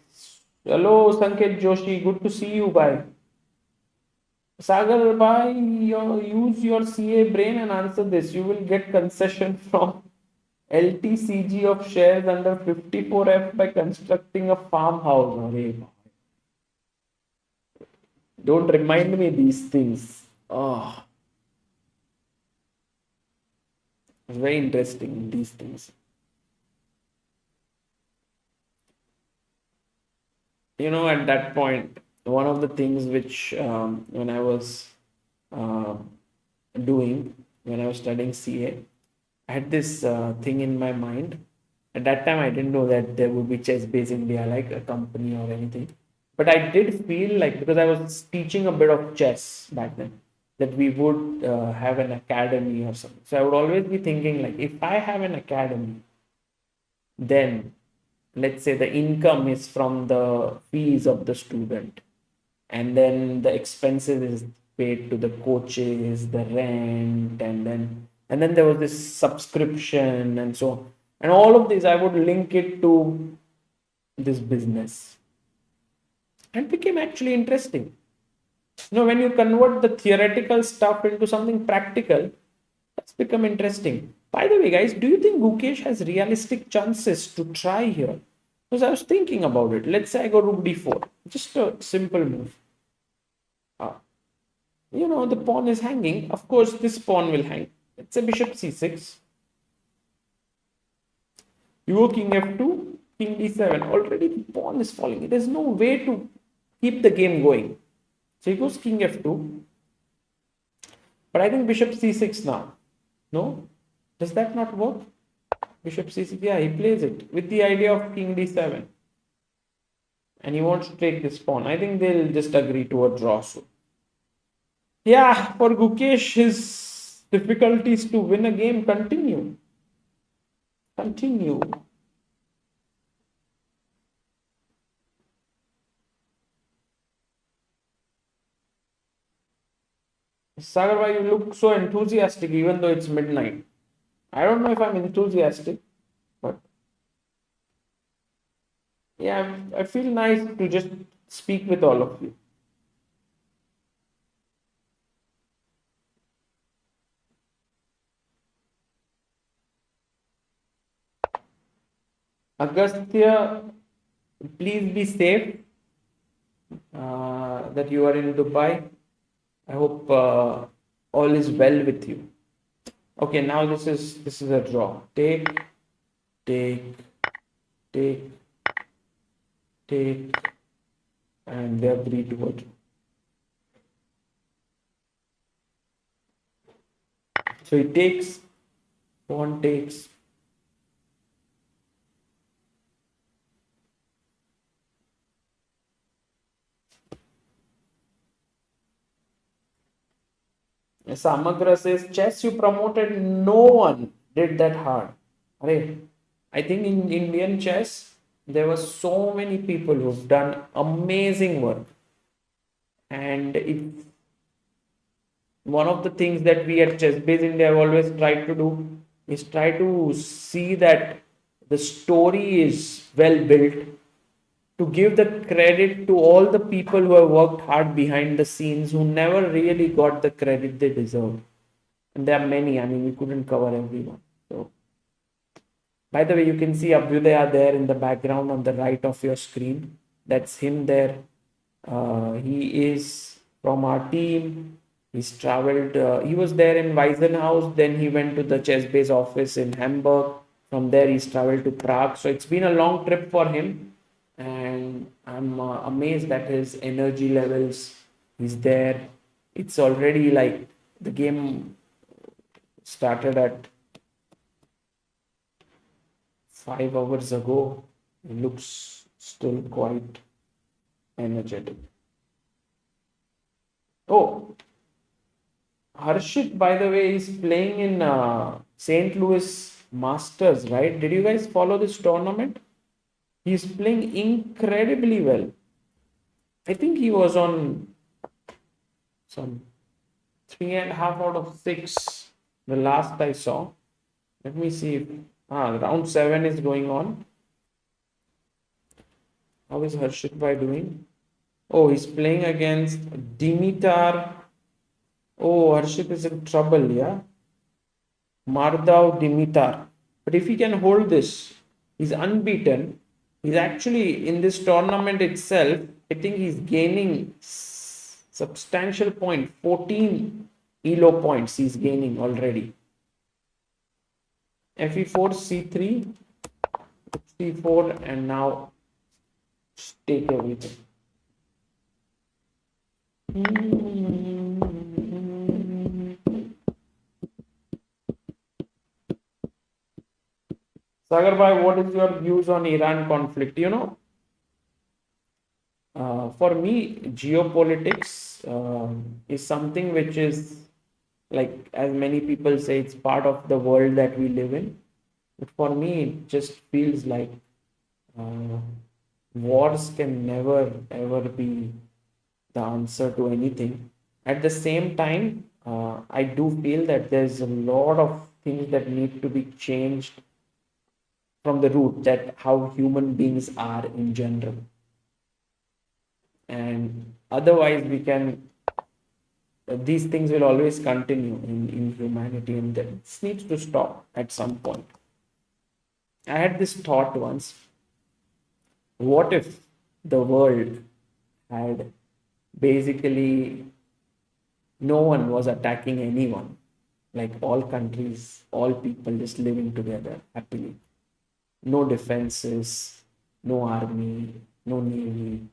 Hello, Sanket Joshi. Good to see you, bye. Sagar bhai, use your CA brain and answer this. You will get concession from LTCG of shares under 54F by constructing a farmhouse. Don't remind me these things. Oh, it's very interesting, these things. You know, at that point, one of the things which when I was doing, when I was studying CA, I had this thing in my mind. At that time, I didn't know that there would be Chess Base India, like a company or anything. But I did feel like, because I was teaching a bit of chess back then, that we would have an academy or something. So I would always be thinking, like, if I have an academy, then let's say the income is from the fees of the student, and then the expenses is paid to the coaches, the rent, and then there was this subscription and so on. And all of this I would link it to this business, and became actually interesting. You know, when you convert the theoretical stuff into something practical, that's become interesting. By the way, guys, do you think Gukesh has realistic chances to try here? Because I was thinking about it. Let's say I go rook d4, just a simple move. You know, the pawn is hanging. Of course, this pawn will hang. Let's say bishop c6. You go king f2, king d7. Already the pawn is falling. There's no way to keep the game going. So he goes king f2. But I think bishop c6 now. No? Does that not work? Bishop c6. Yeah, he plays it with the idea of king d7. And he wants to take this pawn. I think they'll just agree to a draw soon. Yeah, for Gukesh, his difficulties to win a game continue. Sagar, you look so enthusiastic even though it's midnight. I don't know if I'm enthusiastic, but yeah, I feel nice to just speak with all of you. Agastya, please be safe that you are in Dubai. I hope all is well with you. Okay, now this is a draw. Take, and they agree to a draw. So he takes, pawn takes. Samagra says, chess you promoted, no one did that hard. I think in Indian chess, there were so many people who've done amazing work. And it's one of the things that we at Chess Base India have always tried to do is try to see that the story is well built, to give the credit to all the people who have worked hard behind the scenes, who never really got the credit they deserve. And there are many, I mean, we couldn't cover everyone. So, by the way, you can see Abhyudaya there in the background on the right of your screen. That's him there. He is from our team. He's traveled, he was there in Weissenhaus, then he went to the chess base office in Hamburg. From there, he's traveled to Prague. So it's been a long trip for him. And I'm amazed at his energy levels. He's there. It's already like the game started at 5 hours ago. He looks still quite energetic. Oh, Harshit, by the way, is playing in St. Louis Masters, right? Did you guys follow this tournament? He's playing incredibly well. I think he was on some 3.5 out of 6 the last I saw. Let me see if round 7 is going on. How is Harshit Bhai doing? Oh, he's playing against Dimitar. Oh, Harshit is in trouble, yeah? Mardav Dimitar. But if he can hold this, he's unbeaten. He's actually in this tournament itself, I think he's gaining substantial point. 14 ELO points he's gaining already. Fe4, C3, C4, and now take everything. Sagar bhai, what is your views on Iran conflict? You know, for me, geopolitics is something which is, like, as many people say, it's part of the world that we live in. But for me, it just feels like wars can never ever be the answer to anything. At the same time, I do feel that there's a lot of things that need to be changed from the root, that how human beings are in general. And otherwise, we can, these things will always continue in humanity, and this needs to stop at some point. I had this thought once: what if the world had basically no one was attacking anyone, like all countries, all people just living together happily? No defenses, no army, no navy,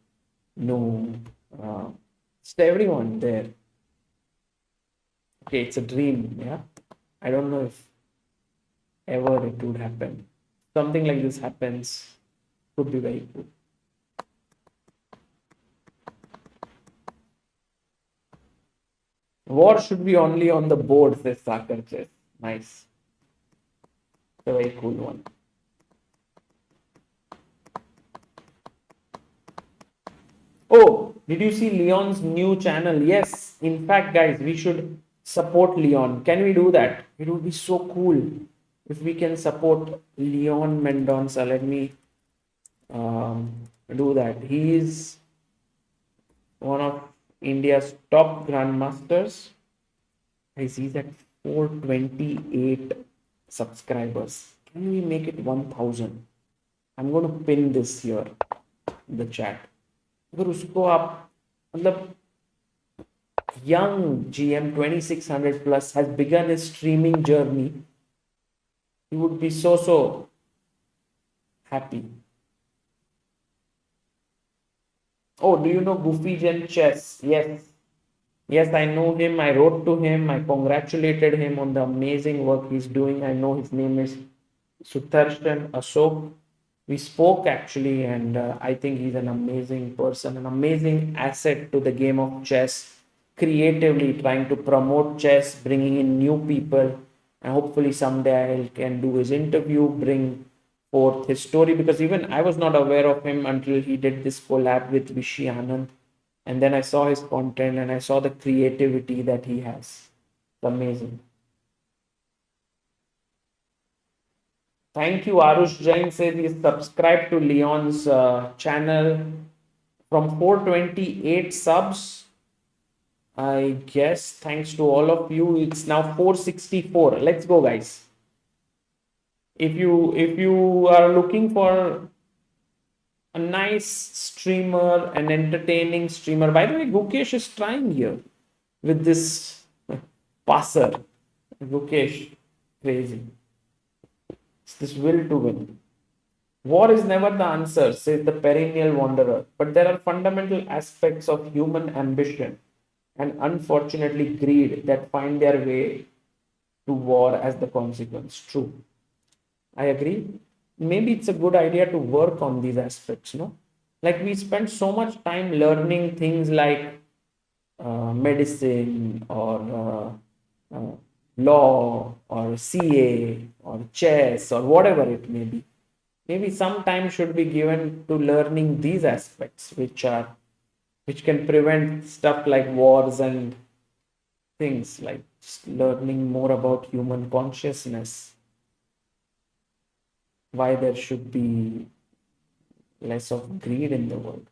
no, just everyone there. Okay, it's a dream, yeah. I don't know if ever it would happen. Something like this happens, could be very cool. War should be only on the board, says Sakar Chess. Nice. It's a very cool one. Oh, did you see Leon's new channel? Yes. In fact, guys, we should support Leon. Can we do that? It would be so cool if we can support Leon Mendonça. Let me do that. He is one of India's top grandmasters. He's at 428 subscribers. Can we make it 1000? I'm going to pin this here in the chat. अगर उसको आप मतलब young GM 2600 plus has begun his streaming journey, he would be so happy. Oh, do you know Goofy Gen Chess? Yes, I know him. I wrote to him. I congratulated him on the amazing work he's doing. I know his name is Sudarshan Ashok. We spoke actually, and I think he's an amazing person, an amazing asset to the game of chess, creatively trying to promote chess, bringing in new people, and hopefully someday I can do his interview, bring forth his story, because even I was not aware of him until he did this collab with Vishy Anand, and then I saw his content and I saw the creativity that he has. It's amazing. Thank you. Arush Jain says he's subscribed to Leon's channel from 428 subs. I guess thanks to all of you, it's now 464. Let's go, guys. If you are looking for a nice streamer, an entertaining streamer. By the way, Gukesh is trying here with this passer. Gukesh, crazy. It's this will to win. War is never the answer, says the perennial wanderer. But there are fundamental aspects of human ambition and unfortunately greed that find their way to war as the consequence. True. I agree. Maybe it's a good idea to work on these aspects, no? Like we spend so much time learning things like medicine or law or CA or chess or whatever it may be. Maybe some time should be given to learning these aspects, which can prevent stuff like wars and things like just learning more about human consciousness, why there should be less of greed in the world.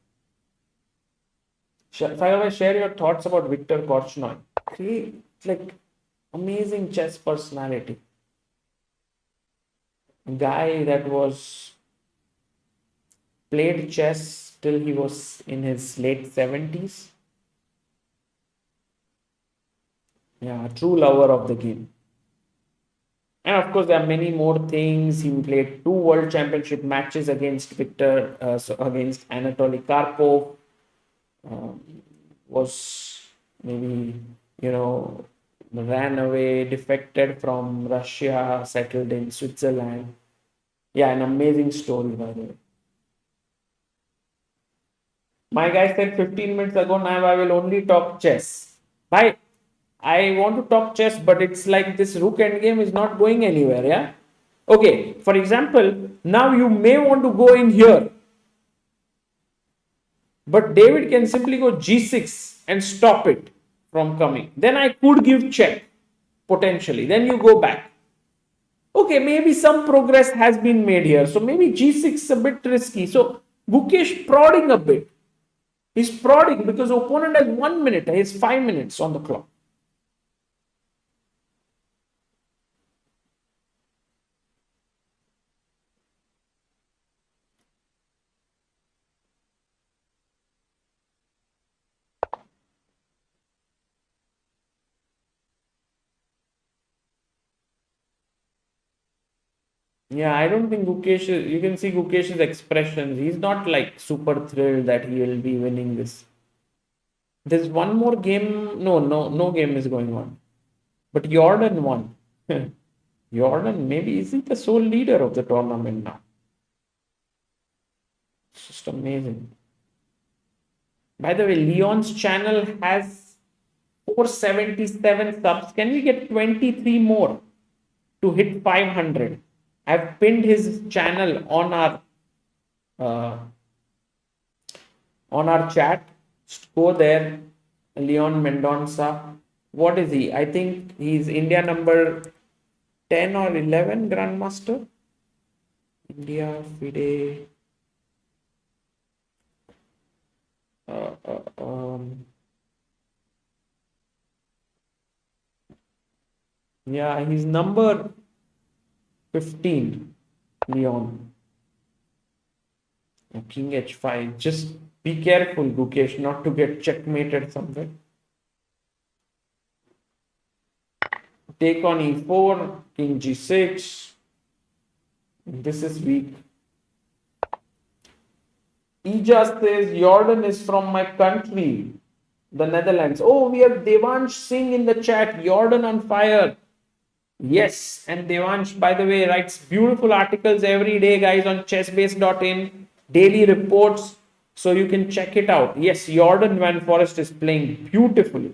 Share your thoughts about Viktor Korchnoi. Like amazing chess personality. A guy that was played chess till he was in his late 70s. Yeah, a true lover of the game. And of course, there are many more things. He played 2 World Championship matches against against Anatoly Karpov. Was maybe, ran away, defected from Russia, settled in Switzerland. Yeah, an amazing story, by the way. My guy said 15 minutes ago, now I will only talk chess. Bye. I want to talk chess, but it's like this rook endgame is not going anywhere, yeah? Okay, for example, now you may want to go in here. But David can simply go g6 and stop it from coming. Then I could give check, potentially. Then you go back. Okay, maybe some progress has been made here. So maybe g6 is a bit risky. So Gukesh prodding a bit. He's prodding because opponent has 1 minute. He has 5 minutes on the clock. Yeah, I don't think Gukesh, you can see Gukesh's expressions. He's not like super thrilled that he will be winning this. There's one more game. No game is going on. But Jorden won. Jorden, maybe is he the sole leader of the tournament now? It's just amazing. By the way, Leon's channel has 477 subs. Can we get 23 more to hit 500? I've pinned his channel on our chat. Just go there. Leon Mendonça. What is he? I think he's India number 10 or 11 grandmaster. India FIDE. Yeah, he's number 15, Leon. King h5. Just be careful, Gukesh, not to get checkmated somewhere. Take on e4, king g6. This is weak. Ija says Jordan is from my country, the Netherlands. Oh, we have Devansh Singh in the chat. Jordan on fire. Yes, and Devansh, by the way, writes beautiful articles every day, guys, on chessbase.in, daily reports, so you can check it out. Yes, Jorden van Foreest is playing beautifully.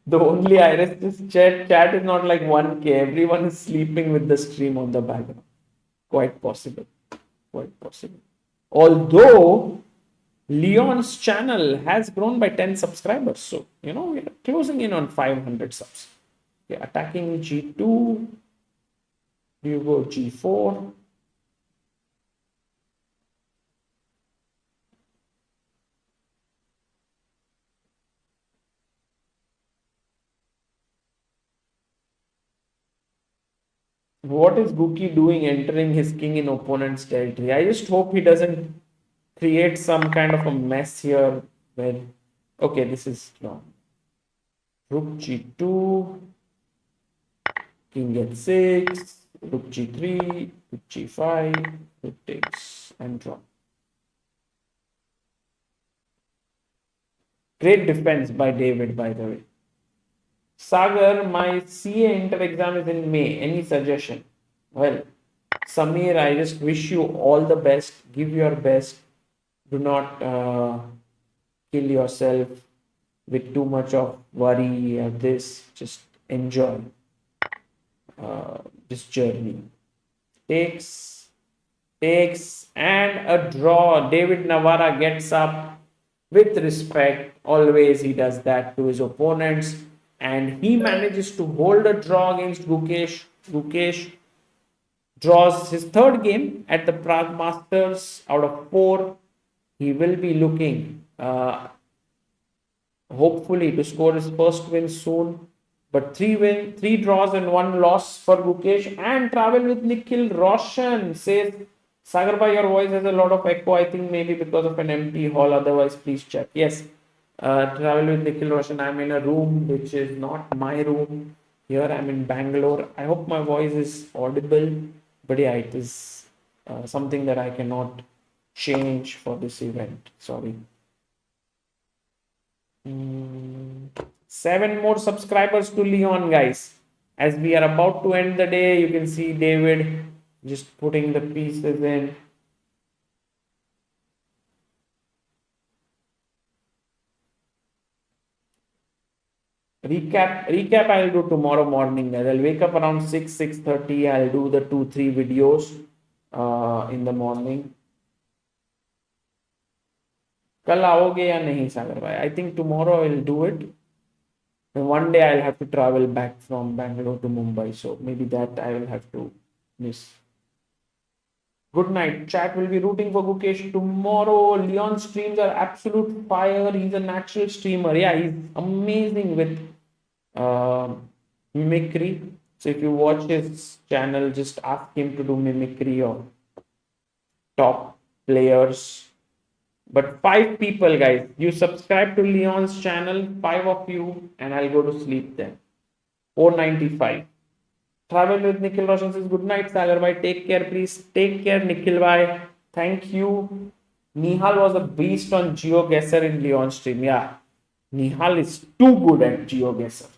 The only Iris chat is not like 1K. Everyone is sleeping with the stream on the background. Quite possible. Quite possible. Although Leon's channel has grown by 10 subscribers. So, we're closing in on 500 subs. Okay, attacking G2. Do you go G4? What is Guki doing entering his king in opponent's territory? I just hope he doesn't create some kind of a mess here. Okay, this is wrong. Rook G2, King H6, Rook G3, Rook G5, Rook takes and draw. Great defense by David, by the way. Sagar, my CA inter exam is in May. Any suggestion? Well, Samir, I just wish you all the best. Give your best. Do not kill yourself with too much of worry or this. Just enjoy this journey. Takes, and a draw. David Navara gets up with respect. Always he does that to his opponents. And he manages to hold a draw against Gukesh. Gukesh draws his third game at the Prague Masters out of 4. He will be looking, hopefully, to score his first win soon. But 3 draws and 1 loss for Gukesh. And travel with Nikhil Roshan says, Sagar, your voice has a lot of echo. I think maybe because of an empty hall. Otherwise, please check. Yes. Travel with Nikhil Roshan. I'm in a room which is not my room. Here I'm in Bangalore. I hope my voice is audible. But yeah, it is something that I cannot change for this event. Sorry. 7 more subscribers to Leon, guys. As we are about to end the day, you can see David just putting the pieces in. Recap I'll do tomorrow morning, guys. I'll wake up around 6:30. I'll do the 2-3 videos in the morning. कल आओगे या नहीं सागर भाई? I think tomorrow I'll do it. And one day I'll have to travel back from Bangalore to Mumbai, so maybe that I will have to miss. Good night. Chat will be rooting for Gukesh tomorrow. Leon's streams are absolute fire. He's a natural streamer. Yeah, he's amazing with mimicry. So if you watch his channel, just ask him to do mimicry of top players. But 5 people, guys, you subscribe to Leon's channel, 5 of you, and I'll go to sleep then. 495. Travel with Nikhil Roshan says, good night, Sagar bhai. Take care, please. Take care, Nikhil bhai. Thank you. Nihal was a beast on GeoGuessr in Leon's stream. Yeah, Nihal is too good at GeoGuessr.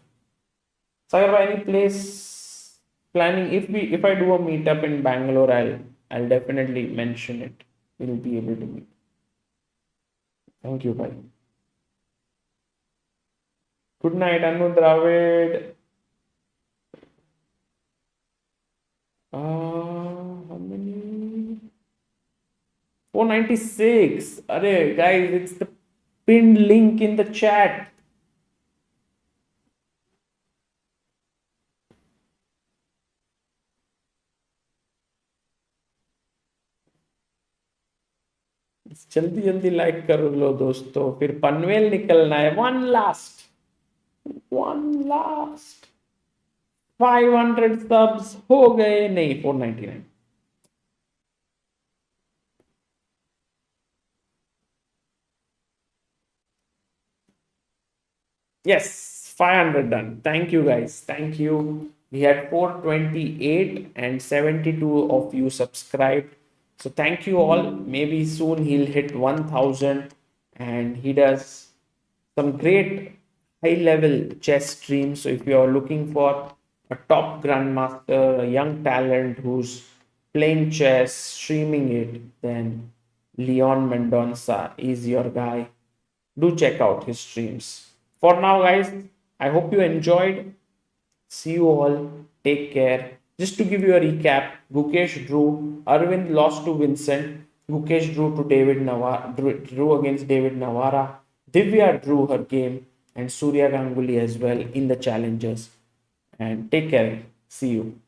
Sagar bhai, any place planning? If I do a meetup in Bangalore, I'll definitely mention it. We'll be able to meet. Thank you, bhai. Good night, Anu Dravid. How many? 496. Arey, guys, it's the pinned link in the chat. जल्दी जल्दी like कर लो दोस्तों, फिर पनवेल निकलना है. One last 500 subs हो गए. नहीं, 499. Yes, 500 done. Thank you, guys. Thank you. We had 428 and 72 of you subscribed. So thank you all. Maybe soon he'll hit 1000 and he does some great high level chess streams. So if you are looking for a top grandmaster, a young talent who's playing chess, streaming it, then Leon Mendonça is your guy. Do check out his streams. For now, guys, I hope you enjoyed. See you all. Take care. Just to give you a recap, Gukesh drew, Arvind lost to Vincent, Gukesh drew against David Navara. Divya drew her game, and Surya Ganguly as well in the challengers. And take care. See you.